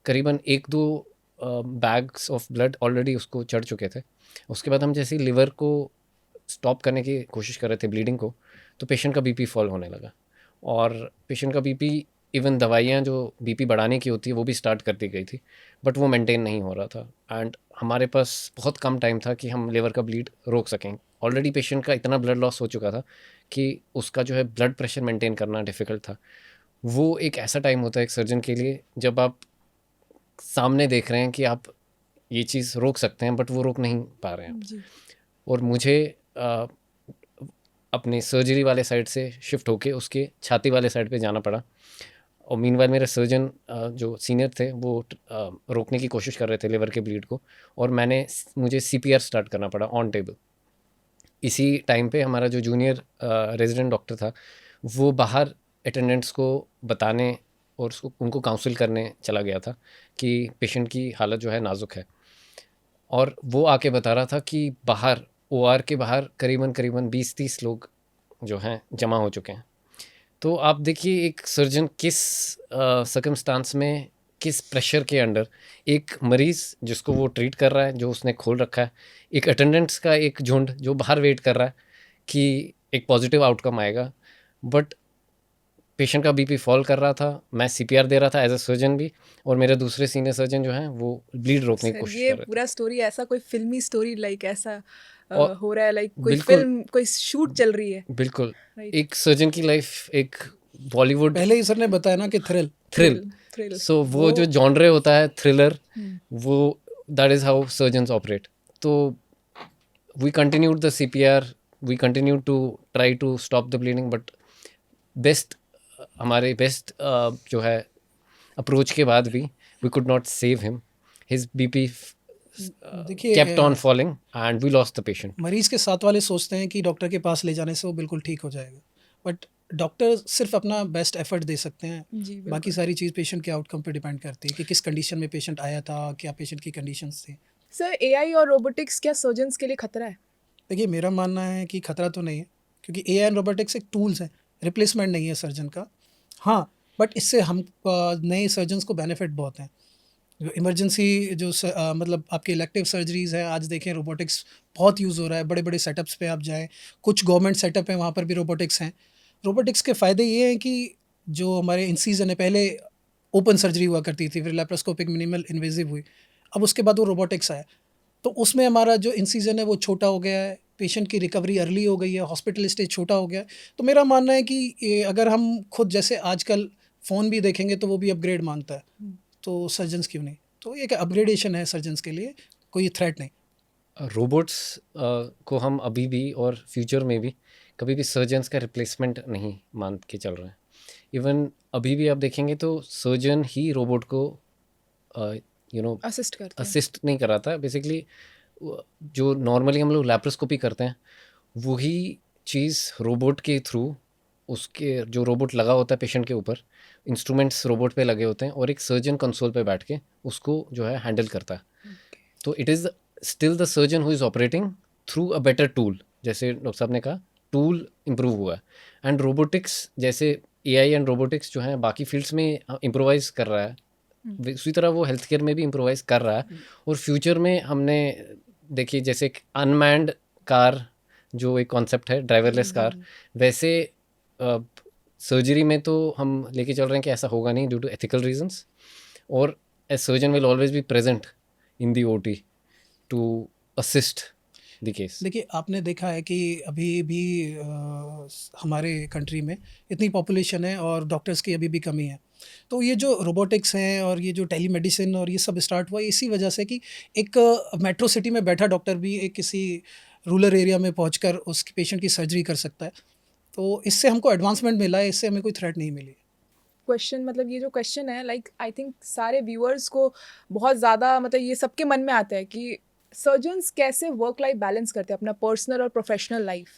करीबन 1-2 बैग्स ऑफ ब्लड ऑलरेडी उसको चढ़ चुके थे। उसके बाद हम जैसे ही लिवर को स्टॉप करने की कोशिश कर रहे थे ब्लीडिंग को, तो पेशेंट का बीपी फॉल होने लगा। और पेशेंट का बीपी, इवन दवाइयाँ जो बीपी बढ़ाने की होती है वो भी स्टार्ट कर दी गई थी, बट वो मेंटेन नहीं हो रहा था। एंड हमारे पास बहुत कम टाइम था कि हम लिवर का ब्लीड रोक सकें। ऑलरेडी पेशेंट का इतना ब्लड लॉस हो चुका था कि उसका जो है ब्लड प्रेशर मेंटेन करना डिफ़िकल्ट था। वो एक ऐसा टाइम होता है एक सर्जन के लिए जब आप सामने देख रहे हैं कि आप ये चीज़ रोक सकते हैं, बट वो रोक नहीं पा रहे हैं।
जी
और मुझे अपने सर्जरी वाले साइड से शिफ्ट होके उसके छाती वाले साइड पे जाना पड़ा। और मीनवाइल मेरे सर्जन जो सीनियर थे वो रोकने की कोशिश कर रहे थे लिवर के ब्लीड को, और मुझे CPR स्टार्ट करना पड़ा ऑन टेबल। इसी टाइम पे हमारा जो जूनियर रेजिडेंट डॉक्टर था वो बाहर अटेंडेंट्स को बताने और उनको काउंसिल करने चला गया था कि पेशेंट की हालत जो है नाजुक है। और वो आके बता रहा था कि बाहर OR के बाहर करीबन 20-30 लोग जो हैं जमा हो चुके हैं। तो आप देखिए एक सर्जन किस सर्कमस्टांस में, किस प्रेशर के अंडर एक मरीज़ जिसको वो ट्रीट कर रहा है, जो उसने खोल रखा है, एक अटेंडेंट्स का एक झुंड जो बाहर वेट कर रहा है कि एक पॉजिटिव आउटकम आएगा, बट पेशेंट का बीपी फॉल कर रहा था। मैं CPR दे रहा था एज अ सर्जन भी, और मेरे दूसरे सीनियर सर्जन जो हैं वो ब्लीड रोकने की
सर,
कोशिश
ये
कर रहे थे।
पूरा स्टोरी ऐसा कोई फिल्मी स्टोरी लाइक ऐसा
और
हो रहा है, लाइक कोई
बिल्कुल,
फिल्म, कोई शूट चल रही है,
बिल्कुल
राइट?
एक सर्जन की लाइफ एक बॉलीवुड
पहले ही सर ने बताया ना कि थ्रिल।
थ्रिल।
थ्रिल।
सो वो जो
वो
जॉनरे होता है थ्रिलर,
हम्म,
वो that is how surgeons operate. तो we continued the CPR, we continue to try to stop the bleeding, but हमारे बेस्ट जो है अप्रोच के बाद भी we could not save him. His BP
देखिए,
kept on falling and we lost the patient.
मरीज़ के साथ वाले सोचते हैं कि डॉक्टर के पास ले जाने से वो बिल्कुल ठीक हो जाएगा, बट डॉक्टर सिर्फ अपना बेस्ट एफर्ट दे सकते हैं।
जी
बाकी
बिल्कुल।
सारी चीज़ पेशेंट के आउटकम पे डिपेंड करती है कि किस कंडीशन में पेशेंट आया था, क्या पेशेंट की कंडीशंस थी।
सर AI और रोबोटिक्स क्या सर्जन्स के लिए खतरा है?
देखिए, मेरा मानना है कि खतरा तो नहीं है, क्योंकि AI एंड रोबोटिक्स एक टूल्स हैं, रिप्लेसमेंट नहीं है सर्जन का। हाँ, बट इससे हम नए सर्जन्स को बेनिफिट बहुत हैं। जो इमरजेंसी मतलब आपके इलेक्टिव सर्जरीज है, आज देखें रोबोटिक्स बहुत यूज़ हो रहा है, बड़े बड़े सेटअप्स पे आप जाएं, कुछ गवर्नमेंट सेटअप है वहाँ पर भी रोबोटिक्स हैं। रोबोटिक्स के फ़ायदे ये हैं कि जो हमारे इंसीजन है, पहले ओपन सर्जरी हुआ करती थी, फिर लेप्रोस्कोपिक मिनिमल इन्वेजिव हुई, अब उसके बाद वो रोबोटिक्स आया, तो उसमें हमारा जो इंसीजन है वो छोटा हो गया है, पेशेंट की रिकवरी अर्ली हो गई है, हॉस्पिटल स्टे छोटा हो गया है। तो मेरा मानना है कि अगर हम खुद जैसे आजकल फ़ोन भी देखेंगे तो वो भी अपग्रेड मांगता है, तो सर्जन्स क्यों नहीं? तो एक अपग्रेडेशन है सर्जन्स के लिए, कोई थ्रेट नहीं।
रोबोट्स को हम अभी भी और फ्यूचर में भी कभी भी सर्जन्स का रिप्लेसमेंट नहीं मान के चल रहे हैं। इवन अभी भी आप देखेंगे तो सर्जन ही रोबोट को
असिस्ट करते हैं।
असिस्ट नहीं कराता है। बेसिकली जो नॉर्मली हम लोग लैप्रोस्कोपी करते हैं वही चीज़ रोबोट के थ्रू, उसके जो रोबोट लगा होता है पेशेंट के ऊपर, इंस्ट्रूमेंट्स रोबोट पे लगे होते हैं और एक सर्जन कंसोल पे बैठ के उसको जो है हैंडल करता है। तो it is still the surgeon who is operating through a better tool. जैसे डॉक्टर साहब ने कहा, टूल इम्प्रूव हुआ है। एंड रोबोटिक्स जैसे एआई एंड रोबोटिक्स जो है बाकी फील्ड्स में इम्प्रोवाइज कर रहा है, उसी तरह वो हेल्थ केयर में भी इम्प्रोवाइज कर रहा है। और फ्यूचर में हमने देखिए जैसे एक अनमैन्ड कार जो एक कॉन्सेप्ट है, ड्राइवरलेस कार, वैसे सर्जरी में तो हम लेके चल रहे हैं कि ऐसा होगा नहीं ड्यू टू एथिकल रीजंस, और a surgeon will always be present in the OT to assist the case.
देखिए, आपने देखा है कि अभी भी हमारे कंट्री में इतनी पॉपुलेशन है और डॉक्टर्स की अभी भी कमी है। तो ये जो रोबोटिक्स हैं और ये जो टेलीमेडिसिन और ये सब स्टार्ट हुआ इसी वजह से कि एक मेट्रो सिटी में बैठा डॉक्टर भी एक किसी रूरल एरिया में पहुंचकर उस पेशेंट की सर्जरी कर सकता है। तो इससे हमको एडवांसमेंट मिला है, इससे हमें कोई थ्रेट नहीं मिली।
क्वेश्चन, मतलब ये जो क्वेश्चन है, लाइक आई थिंक सारे व्यूअर्स को बहुत ज़्यादा, मतलब ये सबके मन में आता है कि सर्जन्स कैसे वर्क लाइफ बैलेंस करते हैं अपना पर्सनल और प्रोफेशनल लाइफ।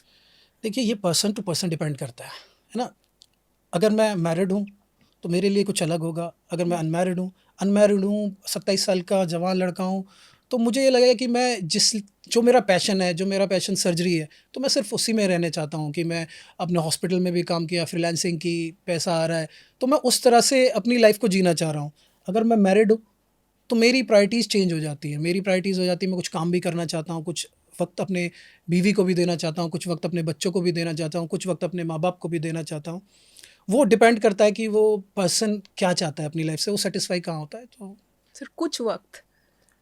देखिए, ये पर्सन टू पर्सन डिपेंड करता है ना? अगर मैं मैरिड हूँ तो मेरे लिए कुछ अलग होगा, अगर मैं अनमैरिड हूँ 27 साल का जवान लड़का हूँ, तो मुझे ये लगेगा कि मैं जो मेरा पैशन है, जो मेरा पैशन सर्जरी है, तो मैं सिर्फ उसी में रहना चाहता हूँ कि मैं अपने हॉस्पिटल में भी काम किया, फ्रीलांसिंग की, पैसा आ रहा है, तो मैं उस तरह से अपनी लाइफ को जीना चाह रहा हूँ। अगर मैं मैरिड हूँ तो मेरी प्रायोरिटीज़ चेंज हो जाती है, मेरी प्रायोरिटीज़ हो जाती है, मैं कुछ काम भी करना चाहता हूँ, कुछ वक्त अपने बीवी को भी देना चाहता हूँ, कुछ वक्त अपने बच्चों को भी देना चाहता हूँ, कुछ वक्त अपने माँ बाप को भी देना चाहता हूँ। वो डिपेंड करता है कि वो पर्सन क्या चाहता है अपनी लाइफ से, वो सेटिस्फाई कहाँ होता है। तो
सिर्फ कुछ वक्त,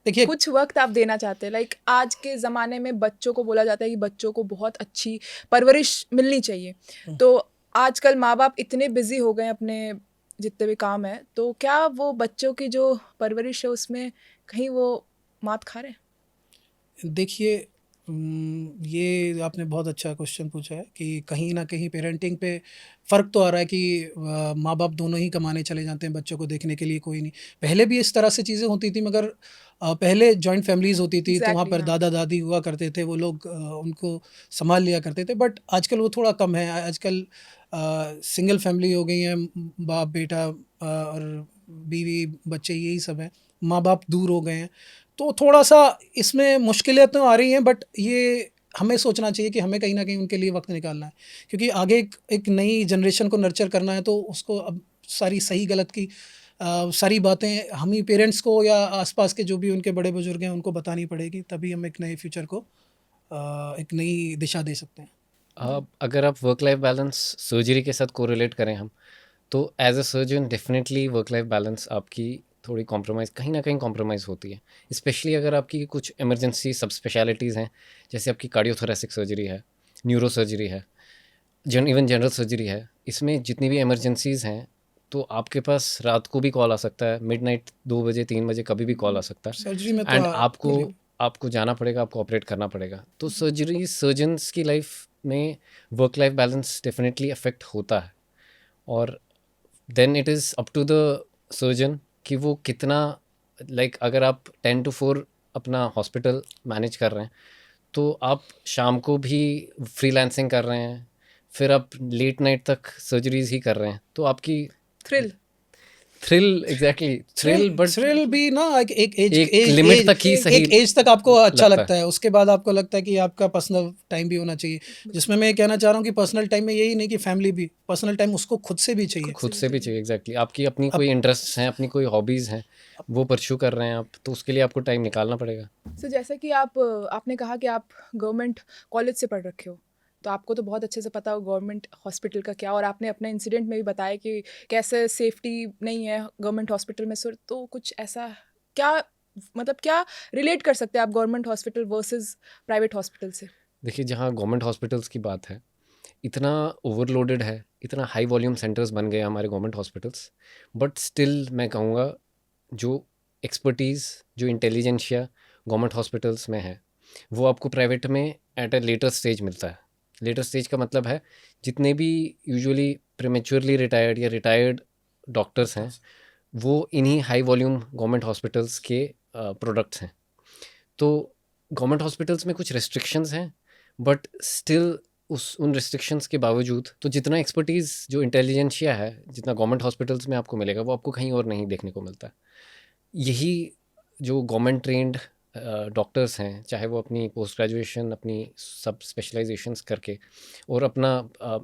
देखिए,
कुछ वक्त आप देना चाहते हैं। लाइक आज के ज़माने में बच्चों को बोला जाता है कि बच्चों को बहुत अच्छी परवरिश मिलनी चाहिए, तो आजकल माँ बाप इतने बिजी हो गए हैं अपने जितने भी काम है, तो क्या वो बच्चों की जो परवरिश है उसमें कहीं वो मात खा रहे हैं?
देखिए, ये आपने बहुत अच्छा क्वेश्चन पूछा है कि कहीं ना कहीं पेरेंटिंग पे फ़र्क तो आ रहा है कि माँ बाप दोनों ही कमाने चले जाते हैं, बच्चों को देखने के लिए कोई नहीं। पहले भी इस तरह से चीज़ें होती थी, मगर पहले जॉइंट फैमिलीज़ होती थी, तो वहाँ
एग्जैक्टली,
पर
हाँ।
दादा दादी हुआ करते थे, वो लोग उनको संभाल लिया करते थे। बट आजकल वो थोड़ा कम है, आजकल सिंगल फैमिली हो गई है, बाप बेटा और बीवी बच्चे यही सब हैं, माँ बाप दूर हो गए हैं। तो थोड़ा-सा इसमें मुश्किलें तो आ रही हैं, बट ये हमें सोचना चाहिए कि हमें कहीं न कहीं उनके लिए वक़्त निकालना है। क्योंकि आगे एक नई जनरेशन को नर्चर करना है, तो उसको अब सारी सही गलत की सारी बातें हम ही पेरेंट्स को या आस-पास के जो भी उनके बड़े-बुज़ुर्ग हैं उनको बतानी पड़ेगी, तभी हम एक नए फ्यूचर को एक नई दिशा दे सकते हैं।
अगर आप वर्क लाइफ बैलेंस सर्जरी के साथ कोरिलेट करें हम, तो as a surgeon definitely work life balance आपकी थोड़ी कॉम्प्रोमाइज़, कहीं ना कहीं कॉम्प्रोमाइज़ होती है। स्पेशली अगर आपकी कुछ इमरजेंसी सब स्पेशलिटीज़ हैं, जैसे आपकी कार्डियोथोरेसिक सर्जरी है, न्यूरो सर्जरी है, इवन जनरल सर्जरी है। इसमें जितनी भी इमरजेंसीज़ हैं, तो आपके पास रात को भी कॉल आ सकता है, मिडनाइट 2 बजे 3 बजे कभी भी कॉल आ सकता
सर्जरी में
है,
तो
एंड आपको
बोलिए।
आपको जाना पड़ेगा, आपको ऑपरेट करना पड़ेगा। तो सर्जरी सर्जन्स की लाइफ में work life balance definitely affect होता है, और then it is up to the surgeon कि वो कितना, लाइक अगर आप 10 to 4 अपना हॉस्पिटल मैनेज कर रहे हैं, तो आप शाम को भी फ्रीलांसिंग कर रहे हैं, फिर आप लेट नाइट तक सर्जरीज ही कर रहे हैं, तो आपकी
thrill
thrill exactly thrill but
thrill भी ना एक
एक लिमिट तक ही सही
एक एज तक आपको अच्छा
लगता
लगता है, उसके बाद आपको लगता है कि आपका पर्सनल टाइम भी होना चाहिए, जिसमें मैं ये कहना चाह रहा हूँ कि पर्सनल टाइम में यही नहीं कि फैमिली भी, पर्सनल टाइम उसको खुद से भी चाहिए।
खुद से भी चाहिए एग्जैक्टली आपकी अपनी
अब
कोई इंटरेस्ट हैं अपनी कोई हॉबीज़ हैं वो परस्यू कर रहे हैं आप तो उसके लिए आपको टाइम निकालना पड़ेगा।
सो जैसे कि आपने कहा कि आप गवर्नमेंट कॉलेज से पढ़ रखे हो, तो आपको तो बहुत अच्छे से पता हो गवर्नमेंट हॉस्पिटल का क्या, और आपने अपने इंसिडेंट में भी बताया कि कैसे सेफ्टी नहीं है गवर्नमेंट हॉस्पिटल में। सर तो कुछ ऐसा क्या, मतलब क्या रिलेट कर सकते हैं आप government hospital versus private hospital से?
देखिए जहाँ गवर्नमेंट हॉस्पिटल्स की बात है इतना ओवरलोडेड है इतना हाई वॉल्यूम सेंटर्स बन गए हैं हमारे गवर्नमेंट हॉस्पिटल्स बट स्टिल मैं कहूँगा जो एक्सपर्टीज़ जो इंटेलिजेंशिया गवर्नमेंट हॉस्पिटल्स में है वो आपको प्राइवेट में एट अ लेटर स्टेज मिलता है। लेटर स्टेज का मतलब है जितने भी यूजुअली प्रीमेच्योरली रिटायर्ड या रिटायर्ड डॉक्टर्स हैं वो इन्हीं हाई वॉल्यूम गवर्नमेंट हॉस्पिटल्स के प्रोडक्ट्स हैं। तो गवर्नमेंट हॉस्पिटल्स में कुछ रेस्ट्रिक्शंस हैं बट स्टिल उन रिस्ट्रिक्शंस के बावजूद तो जितना एक्सपर्टीज़ जो इंटेलिजेंशिया है जितना गवर्नमेंट हॉस्पिटल्स में आपको मिलेगा वो आपको कहीं और नहीं देखने को मिलता है। यही जो गवर्नमेंट ट्रेंड डॉक्टर्स हैं चाहे वो अपनी पोस्ट ग्रेजुएशन अपनी सब स्पेशलाइजेशंस करके और अपना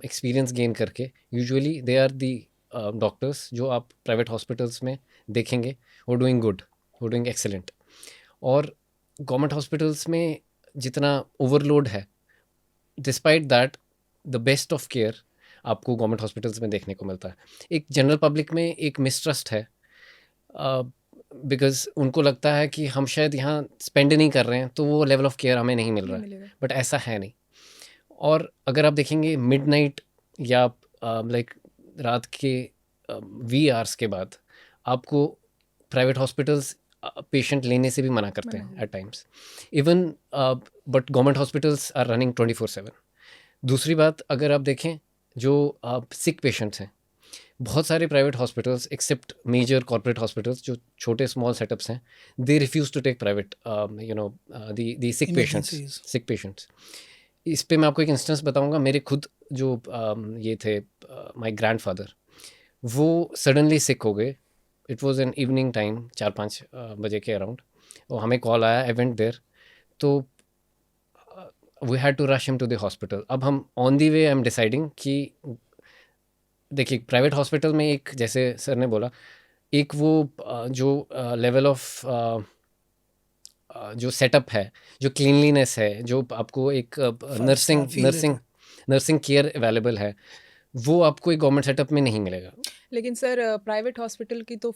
एक्सपीरियंस गेन करके usually they are the doctors जो आप प्राइवेट हॉस्पिटल्स में देखेंगे वो डूइंग गुड वो डूइंग एक्सेलेंट। और गवर्नमेंट हॉस्पिटल्स में जितना ओवरलोड है despite that the best of care आपको गवर्नमेंट हॉस्पिटल्स में देखने को मिलता है। एक जनरल पब्लिक में एक मिसट्रस्ट है बिकॉज उनको लगता है कि हम शायद यहाँ स्पेंड नहीं कर रहे हैं तो वो लेवल ऑफ केयर हमें नहीं मिल रहा
नहीं
है
मिलेगा।
बट ऐसा है नहीं। और अगर आप देखेंगे मिडनाइट या लाइक रात के वी आवर्स के बाद आपको प्राइवेट हॉस्पिटल्स पेशेंट लेने से भी मना करते
मना
हैं
हो।
At times even but government hospitals are running 24/7। दूसरी बात अगर आप देखें जो सिक पेशेंट्स हैं बहुत सारे private hospitals except major corporate hospitals जो छोटे स्मॉल सेटअप्स हैं they refuse to take private the sick
emergencies.
Patients. इस पे मैं आपको एक इंस्टेंस बताऊंगा। मेरे खुद जो ये थे माय ग्रैंडफादर वो सडनली सिक हो गए। It was an evening time 4-5 बजे के अराउंड और हमें कॉल आया आई वेंट देयर तो we had to rush him to the hospital. अब हम on the way I am deciding कि देखिए प्राइवेट हॉस्पिटल में एक जैसे सर ने बोला एक वो जो लेवल ऑफ जो सेटअप है जो क्लीनलीनेस है जो आपको एक
five star feel
nursing nursing care available है वो आपको एक गवर्नमेंट सेटअप में नहीं मिलेगा।
लेकिन सर प्राइवेट हॉस्पिटल की तो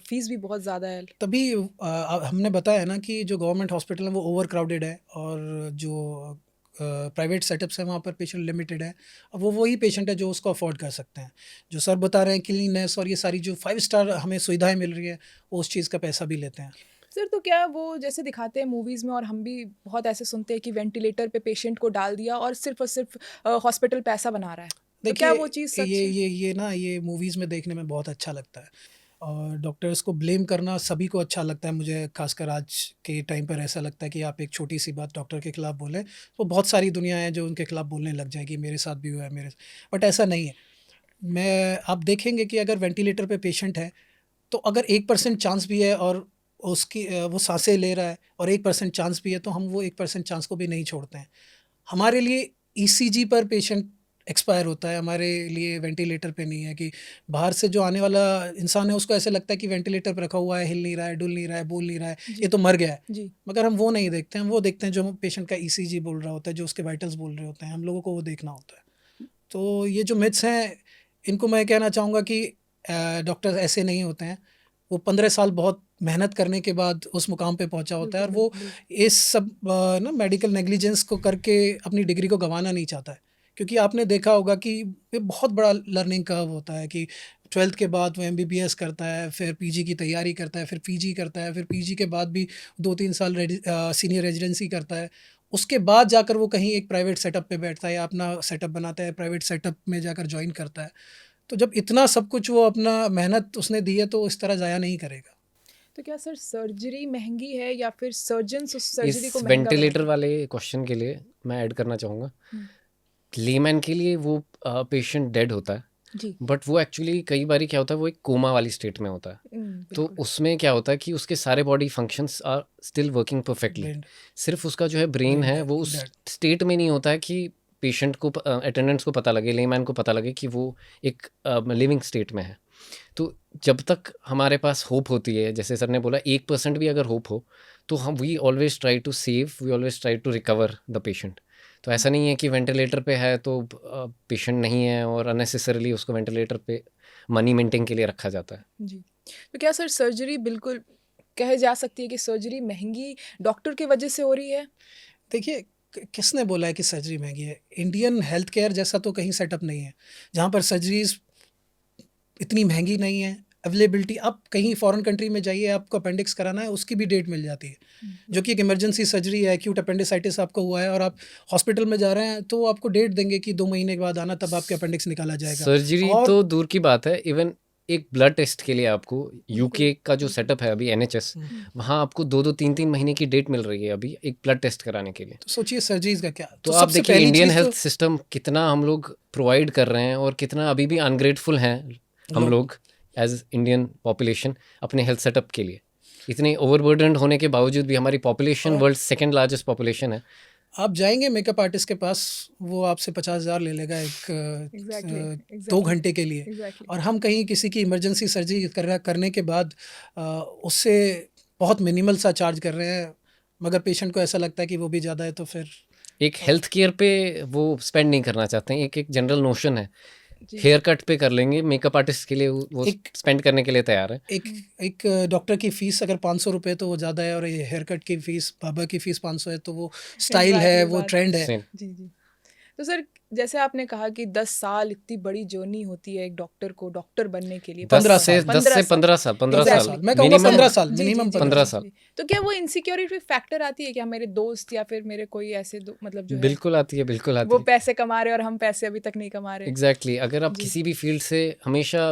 फीस भी बहुत ज़्यादा है।
तभी हमने बताया ना कि जो गवर्नमेंट हॉस्पिटल है वो ओवर क्राउडेड है और जो प्राइवेट सेटअप्स हैं वहाँ पर पेशेंट लिमिटेड है। अब वो वही पेशेंट है जो उसको अफोर्ड कर सकते हैं। जो सर बता रहे हैं क्लीननेस और ये सारी जो 5 स्टार हमें सुविधाएं मिल रही है वो उस चीज़ का पैसा भी लेते हैं।
सर तो क्या वो जैसे दिखाते हैं मूवीज़ में, और हम भी बहुत ऐसे सुनते हैं कि वेंटिलेटर पे पेशेंट को डाल दिया और सिर्फ हॉस्पिटल पैसा बना रहा है, तो क्या
देखिए
वो चीज़ सच
ये
है?
ये ना ये मूवीज़ में देखने में बहुत अच्छा लगता है और डॉक्टर्स को ब्लेम करना सभी को अच्छा लगता है। मुझे खासकर आज के टाइम पर ऐसा लगता है कि आप एक छोटी सी बात डॉक्टर के खिलाफ बोलें तो बहुत सारी दुनिया है जो उनके खिलाफ बोलने लग जाएगी, मेरे साथ भी हुआ है मेरे, बट ऐसा नहीं है। मैं आप देखेंगे कि अगर वेंटिलेटर पे पेशेंट है तो अगर 1% चांस भी है और उसकी वो सांसें ले रहा है और 1% चांस भी है तो हम वो 1% चांस को भी नहीं छोड़ते हैं। हमारे लिए ईसीजी पर पेशेंट एक्सपायर होता है, हमारे लिए वेंटिलेटर पे नहीं है। कि बाहर से जो आने वाला इंसान है उसको ऐसे लगता है कि वेंटिलेटर पे रखा हुआ है, हिल नहीं रहा है, डुल नहीं रहा है, बोल नहीं रहा है, ये
जी।
तो मर गया है।
जी।
मगर हम वो नहीं देखते हैं, हम वो देखते हैं जो पेशेंट का ईसीजी बोल रहा होता है, जो उसके वाइटल्स बोल रहे होते हैं, हम लोगों को वो देखना होता है। तो ये जो मिथ्स हैं इनको मैं कहना चाहूँगा कि डॉक्टर्स ऐसे नहीं होते हैं। वो 15 साल बहुत मेहनत करने के बाद उस मुकाम पे पहुंचा होता है और
बिल्कुल
वो
बिल्कुल।
इस सब ना मेडिकल नेग्लिजेंस को करके अपनी डिग्री को गंवाना नहीं चाहता है। क्योंकि आपने देखा होगा कि ये बहुत बड़ा लर्निंग कर्व होता है कि 12th के बाद वो एमबीबीएस करता है, फिर पीजी की तैयारी करता है, फिर पीजी करता है, फिर पीजी के बाद भी 2-3 साल सीनियर रेजिडेंसी करता है। उसके बाद जाकर वो कहीं एक प्राइवेट सेटअप पे बैठता है या अपना सेटअप बनाता है, प्राइवेट सेटअप में जाकर जॉइन करता है। तो जब इतना सब कुछ वो अपना मेहनत उसने दी है तो इस तरह ज़ाया नहीं करेगा।
तो क्या सर सर्जरी महंगी है या फिर सर्जन्स उस सर्जरी
इस
को महंगा बनाते
वेंटिलेटर
हैं?
वाले क्वेश्चन के लिए मैं ऐड करना चाहूँगा
हम्म।
लेमैन के लिए वो पेशेंट डेड होता है
जी
बट वो एक्चुअली कई बार क्या होता है, वो एक कोमा वाली स्टेट में होता है। तो
बिल्कुल
उसमें क्या होता है कि उसके सारे body functions are still working perfectly.
Brain
सिर्फ उसका जो है ब्रेन
ब्रेन
है वो उस
डेड।
स्टेट में नहीं होता है कि पेशेंट को, अटेंडेंट्स को पता लगे, लेमैन को पता लगे कि वो एक लिविंग स्टेट में है। तो जब तक हमारे पास होप होती है, जैसे सर ने बोला 1% भी अगर होप हो, तो हम we always try to save, we always try to recover the patient. तो ऐसा नहीं है कि वेंटिलेटर पे है तो पेशेंट नहीं है और अननेसेसरली उसको वेंटिलेटर पे मनी मेंटेन के लिए रखा जाता है।
जी। तो क्या सर सर्जरी बिल्कुल कहे जा सकती है कि सर्जरी महंगी डॉक्टर की वजह से हो रही है?
देखिए, किसने बोला है कि सर्जरी महंगी है? इंडियन हेल्थ केयर जैसा तो कहीं सेटअप नहीं है जहाँ पर सर्जरीज इतनी महंगी नहीं है। अवेलेबिलिटी, आप कहीं फॉरेन कंट्री में जाइए, आपको अपेंडिक्स कराना है, उसकी भी डेट मिल जाती है, जो कि एक इमरजेंसी सर्जरी है। एक्यूट अपेंडिसाइटिस आपको हुआ है और आप हॉस्पिटल में जा रहे हैं, तो आपको डेट देंगे कि 2 महीने के बाद आना, तब आपके अपेंडिक्स निकाला जाएगा।
सर्जरी
और
तो दूर की बात है, इवन एक ब्लड टेस्ट के लिए आपको यूके का जो सेटअप है अभी एनएचएस, वहाँ आपको 2-2 3-3 महीने की डेट मिल रही है अभी एक ब्लड टेस्ट कराने के लिए।
तो सोचिए सर्जरीज का क्या।
तो
तो
आप
सबसे
देखिए
पहली
इंडियन
चीज़
हेल्थ
तो
सिस्टम कितना हम लोग प्रोवाइड कर रहे हैं और कितना अभी भी अनग्रेटफुल हैं हम लोग एज इंडियन पॉपुलेशन अपने हेल्थ सेटअप के लिए। इतने ओवरबर्डनड होने के बावजूद भी हमारी पॉपुलेशन
और
वर्ल्ड सेकंड लार्जेस्ट पॉपुलेशन है।
आप जाएंगे मेकअप आर्टिस्ट के पास, वो आपसे 50,000 ले लेगा
एग्जैक्टली
2 घंटे के लिए।
एग्जैक्टली
और हम कहीं किसी की इमरजेंसी सर्जरी करने के बाद उससे बहुत मिनिमल सा चार्ज कर रहे हैं, मगर पेशेंट को ऐसा लगता है कि वो भी ज़्यादा है, तो फिर
एक हेल्थ केयर पे वो स्पेंड नहीं करना चाहते हैं। एक जनरल नोशन है,
जी
हेयर कट पे कर लेंगे, मेकअप आर्टिस्ट के लिए वो
एक
स्पेंड करने के लिए तैयार है।
एक एक डॉक्टर की फ़ीस अगर 500 रुपये तो वो ज़्यादा है, और ये हेयर कट की फ़ीस, बाबा की फ़ीस 500 है, तो वो स्टाइल है,
एग्जैक्टली
वो
बात
ट्रेंड है।
सेम।
जी जी। तो सर जैसे आपने कहा कि 10 साल इतनी बड़ी जर्नी होती है एक डॉक्टर को डॉक्टर बनने के लिए
15
10
साल,
से 15 साल 15
15
साल
साल,
एग्जैक्टली।
मैं
तो
कहूँगा
सर
15 साल,
जी जी
मिनिमम
जी
15
15
साल।
साल
जी। तो क्या वो इनसिक्योरिटी फैक्टर आती है क्या मेरे दोस्त या फिर मेरे कोई ऐसे मतलब जो है
बिल्कुल आती है, बिल्कुल आती
वो
है।
पैसे कमा रहे और हम पैसे अभी तक नहीं कमा रहे?
एग्जैक्टली अगर आप
जी
किसी भी फील्ड से हमेशा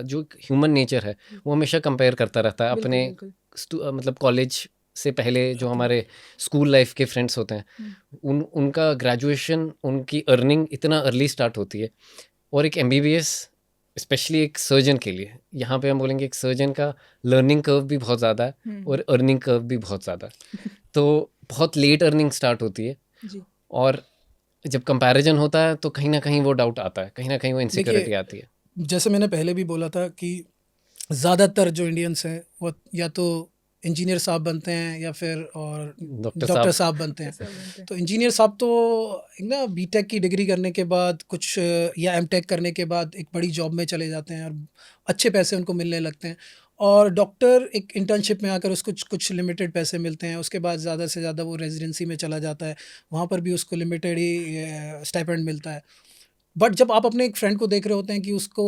जो ह्यूमन नेचर है
जी
वो हमेशा कंपेयर करता रहता है
बिल्कुल
अपने
बिल्कुल
मतलब कॉलेज से पहले जो
अपने
हमारे स्कूल लाइफ के फ्रेंड्स होते हैं, उनका ग्रेजुएशन, उनकी अर्निंग इतना अर्ली स्टार्ट होती है। और एक एमबीबीएस स्पेशली एक सर्जन के लिए, यहाँ पे हम बोलेंगे एक सर्जन का लर्निंग कर्व भी बहुत ज़्यादा है और अर्निंग कर्व भी बहुत ज़्यादा है। तो बहुत लेट अर्निंग स्टार्ट होती है
जी
और जब कंपैरिजन होता है तो कहीं ना कहीं वो डाउट आता है, कहीं ना कहीं वो
देखिए,
इनसिक्योरिटी आती है।
जैसे मैंने पहले भी बोला था कि ज़्यादातर जो इंडियंस हैं वो या तो इंजीनियर साहब बनते हैं या फिर और
डॉक्टर
डॉक्टर
साहब
साहब बनते
तो
हैं।
सब बनते हैं
तो इंजीनियर साहब तो एक ना बीटेक की डिग्री करने के बाद कुछ या एमटेक करने के बाद एक बड़ी जॉब में चले जाते हैं और अच्छे पैसे उनको मिलने लगते हैं। और डॉक्टर एक इंटर्नशिप में आकर उसको कुछ कुछ लिमिटेड पैसे मिलते हैं, उसके बाद ज़्यादा से ज़्यादा वो रेजिडेंसी में चला जाता है, वहाँ पर भी उसको लिमिटेड ही स्टाइपेंड मिलता है। बट जब आप अपने एक फ्रेंड को देख रहे होते हैं कि उसको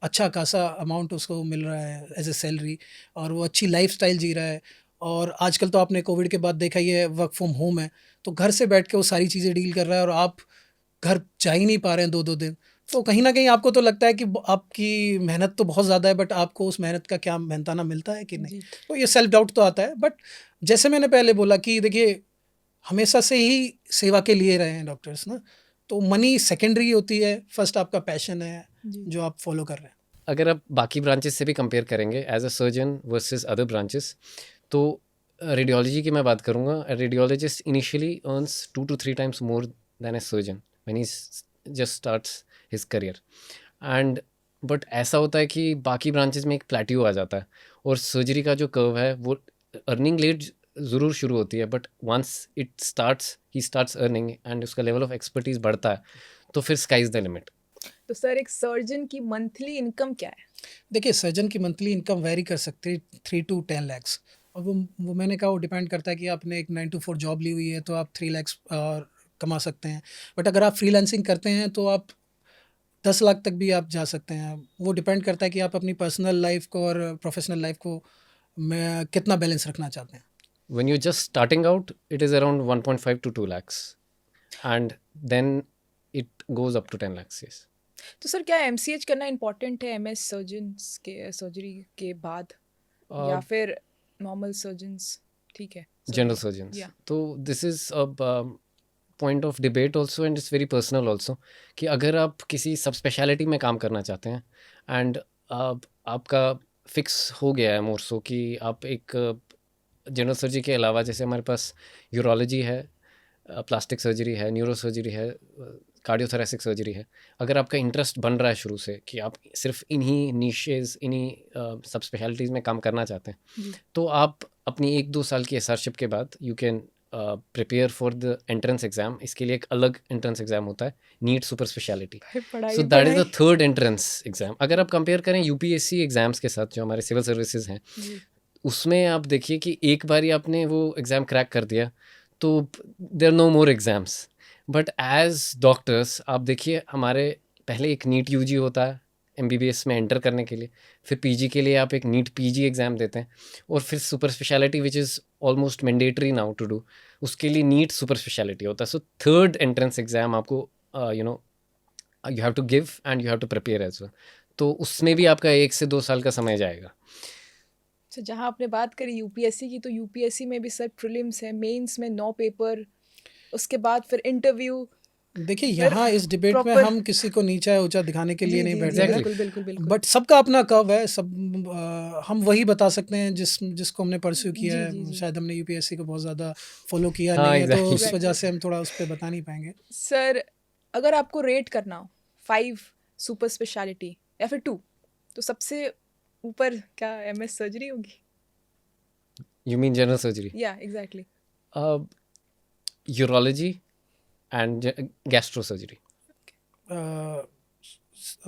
अच्छा खासा अमाउंट उसको मिल रहा है एज ए सैलरी, और वो अच्छी लाइफस्टाइल जी रहा है, और आजकल तो आपने कोविड के बाद देखा ही है, वर्क फ्रॉम होम है, तो घर से बैठ के वो सारी चीज़ें डील कर रहा है, और आप घर जा ही नहीं पा रहे हैं 2-2 दिन। तो कहीं न कहीं आपको तो लगता है कि आपकी मेहनत तो बहुत ज़्यादा है, बट आपको उस मेहनत का क्या मेहनताना मिलता है कि नहीं?
जी
तो ये सेल्फ डाउट तो आता है। बट जैसे मैंने पहले बोला कि देखिए, हमेशा से ही सेवा के लिए रहे हैं डॉक्टर्स ना, तो मनी सेकेंडरी होती है, फर्स्ट आपका पैशन है
जी
जो आप फॉलो कर रहे हैं।
अगर आप बाकी ब्रांचेस से भी कंपेयर करेंगे as a surgeon versus other branches, तो रेडियोलॉजी की मैं बात करूँगा, radiologist initially earns 2 to 3 times more than a surgeon when he just starts his career. And but ऐसा होता है कि बाकी ब्रांचेस में एक प्लेट्यू आ जाता है और सर्जरी का जो कर्व है वो अर्निंग लेट ज़रूर शुरू होती है, but once it starts he starts earning and उसका लेवल ऑफ एक्सपर्टीज़ बढ़ता है तो फिर स्काई इज़ द लिमिट।
तो सर एक सर्जन की मंथली इनकम क्या है?
देखिए, सर्जन की मंथली इनकम वेरी कर सकती है 3 to 10 lakhs, और वो मैंने कहा वो डिपेंड करता है कि आपने एक 9 to 4 जॉब ली हुई है तो आप 3 lakhs कमा सकते हैं। बट अगर आप फ्रीलांसिंग करते हैं तो आप 10 लाख तक भी आप जा सकते हैं। वो डिपेंड करता है कि आप अपनी पर्सनल लाइफ को और प्रोफेशनल लाइफ को में कितना बैलेंस रखना चाहते हैं।
When you're just starting out, it is around 1.5 to 2 lakhs, and then it goes up to 10 lakhs. Yes.
तो सर क्या एमसीएच करना इम्पोर्टेंट है एमएस सर्जन्स के सर्जरी के बाद या फिर नॉर्मल सर्जन्स ठीक है
General
सर्जरी?
surgeons.
या
So this is point of debate also and it's very personal also कि अगर आप किसी सब स्पेशलिटी में काम करना चाहते हैं एंड आपका फिक्स हो गया है मोर सो कि आप एक जनरल सर्जरी के अलावा जैसे हमारे पास यूरोलॉजी है, प्लास्टिक सर्जरी है, न्यूरो सर्जरी है, कार्डियोथोरेसिक सर्जरी है, अगर आपका इंटरेस्ट बन रहा है शुरू से कि आप सिर्फ इन्हीं नीशेज़ इन्हीं सब स्पेशलिटीज़ में काम करना चाहते हैं, तो आप अपनी 1-2 साल की एसआरशिप के बाद you can prepare for the entrance exam. इसके लिए एक अलग एंट्रेंस एग्ज़ाम होता है, NEET super speciality. So that is the third entrance exam. अगर आप कंपेयर करें यूपीएससी एग्ज़ाम्स के साथ जो हमारे सिविल सर्विसेज हैं, उसमें आप देखिए कि एक बार ही आपने वो एग्ज़ाम क्रैक कर दिया तो there no more exams. But as doctors आप देखिए हमारे पहले एक नीट यूजी होता है एमबीबीएस में एंटर करने के लिए, फिर पीजी के लिए आप एक नीट पीजी एग्ज़ाम देते हैं, और फिर super speciality which is almost mandatory now to do, उसके लिए नीट सुपर स्पेशलिटी होता है. सो थर्ड एंट्रेंस एग्ज़ाम आपको you have to give and you have to prepare as well. तो उसमें भी आपका 1 से 2 साल का समय जाएगा.
तो जहाँ आपने बात करी यूपीएससी की, तो यूपीएससी में भी सर प्रीलिम्स है, मेंस में 9 पेपर, उसके बाद फिर इंटरव्यू.
देखिए यहाँ इस डिबेट में
proper-
हम किसी को नीचा ऊंचा दिखाने के लिए नहीं बैठे हैं,
बिल्कुल बिल्कुल बिल्कुल.
बट सबका अपना कर्व है. सब हम वही बता सकते हैं जिसको हमने परस्यू किया
जी,
है.
जी, जी.
शायद हमने यूपीएससी को बहुत ज़्यादा फॉलो किया
हाँ,
नहीं है, तो
exactly.
उस वजह से हम थोड़ा उस पर बता नहीं पाएंगे.
सर अगर आपको रेट करना हो 5 सुपर स्पेशलिटी या फिर 2, तो सबसे ऊपर क्या एमएस सर्जरी होगी?
You mean general surgery?
या exactly.
Urology and gastro surgery.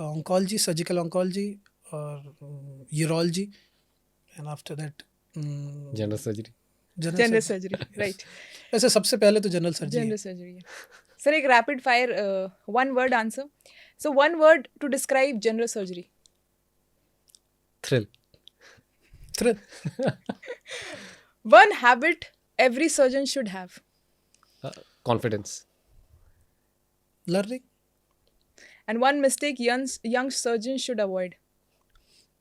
Oncology, surgical oncology और urology, and after that
General surgery.
General surgery, right.
वैसे सबसे पहले तो जनरल सर्जरी
जनरल सर्जरी है. सर एक rapid fire 1 word answer. So 1 word to describe general surgery.
Thrill.
Thrill.
1 habit every surgeon should have.
Confidence.
Learning.
And 1 mistake young surgeons should avoid.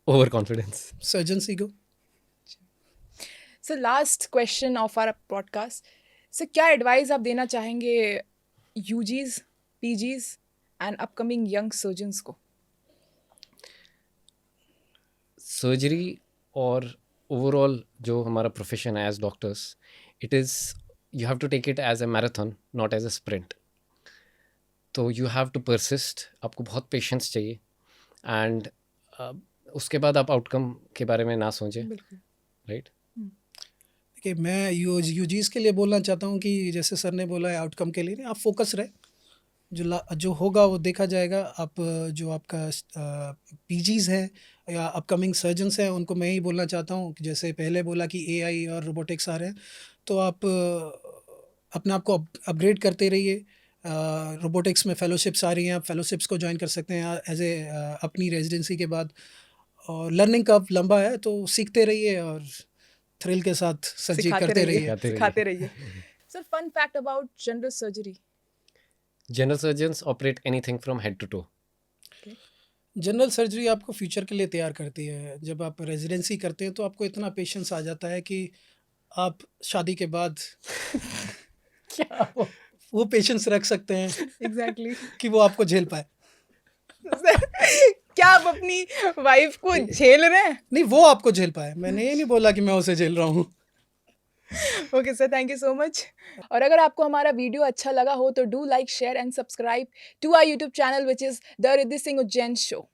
Overconfidence.
सर्जन ईगो.
So last question of our podcast. So क्या advice आप देना चाहेंगे UGs, PGs and upcoming young surgeons को?
Surgery और overall जो हमारा प्रोफेशन है as doctors, it is you have to take it as a marathon not as a sprint. तो यू हैव टू परसिस्ट, आपको बहुत पेशेंस चाहिए, एंड उसके बाद आप आउटकम के बारे में ना सोचें.
बिल्कुल.
राइट.
कि मैं यूजीज के लिए बोलना चाहता हूँ कि जैसे सर ने बोला है आउटकम के लिए नहीं, आप फोकस रहे, जो होगा वो देखा जाएगा. आप जो आपका पीजीज हैं या अपकमिंग सर्जन्स हैं, उनको मैं ही बोलना चाहता हूँ कि जैसे पहले बोला कि एआई और रोबोटिक्स आ रहे हैं, तो आप अपने आप को अपग्रेड करते रहिए. रोबोटिक्स में फेलोशिप्स आ रही हैं, आप फेलोशिप्स को ज्वाइन कर सकते हैं एज ए अपनी रेजिडेंसी के बाद. और लर्निंग कर्व लंबा है, तो सीखते रहिए और थ्रिल के साथ सर्जरी करते रहिए.
सिखाते रहिए. Sir fun fact about general surgery.
General surgeons operate anything from head to toe.
General surgery आपको फ्यूचर के लिए तैयार करती है. जब आप रेजिडेंसी करते हैं तो आपको इतना पेशेंस आ जाता है कि आप शादी के बाद
क्या
वो पेशेंस रख सकते हैं
एग्जैक्टली.
कि वो आपको झेल पाए.
क्या आप अपनी वाइफ को झेल रहे हैं?
नहीं, वो आपको झेल पाए. मैंने ये नहीं बोला कि मैं उसे झेल रहा हूँ.
Okay sir, thank you so much. और अगर आपको हमारा वीडियो अच्छा लगा हो तो do like, share and subscribe to our YouTube channel which is the Riddhi Singh Ujjain show.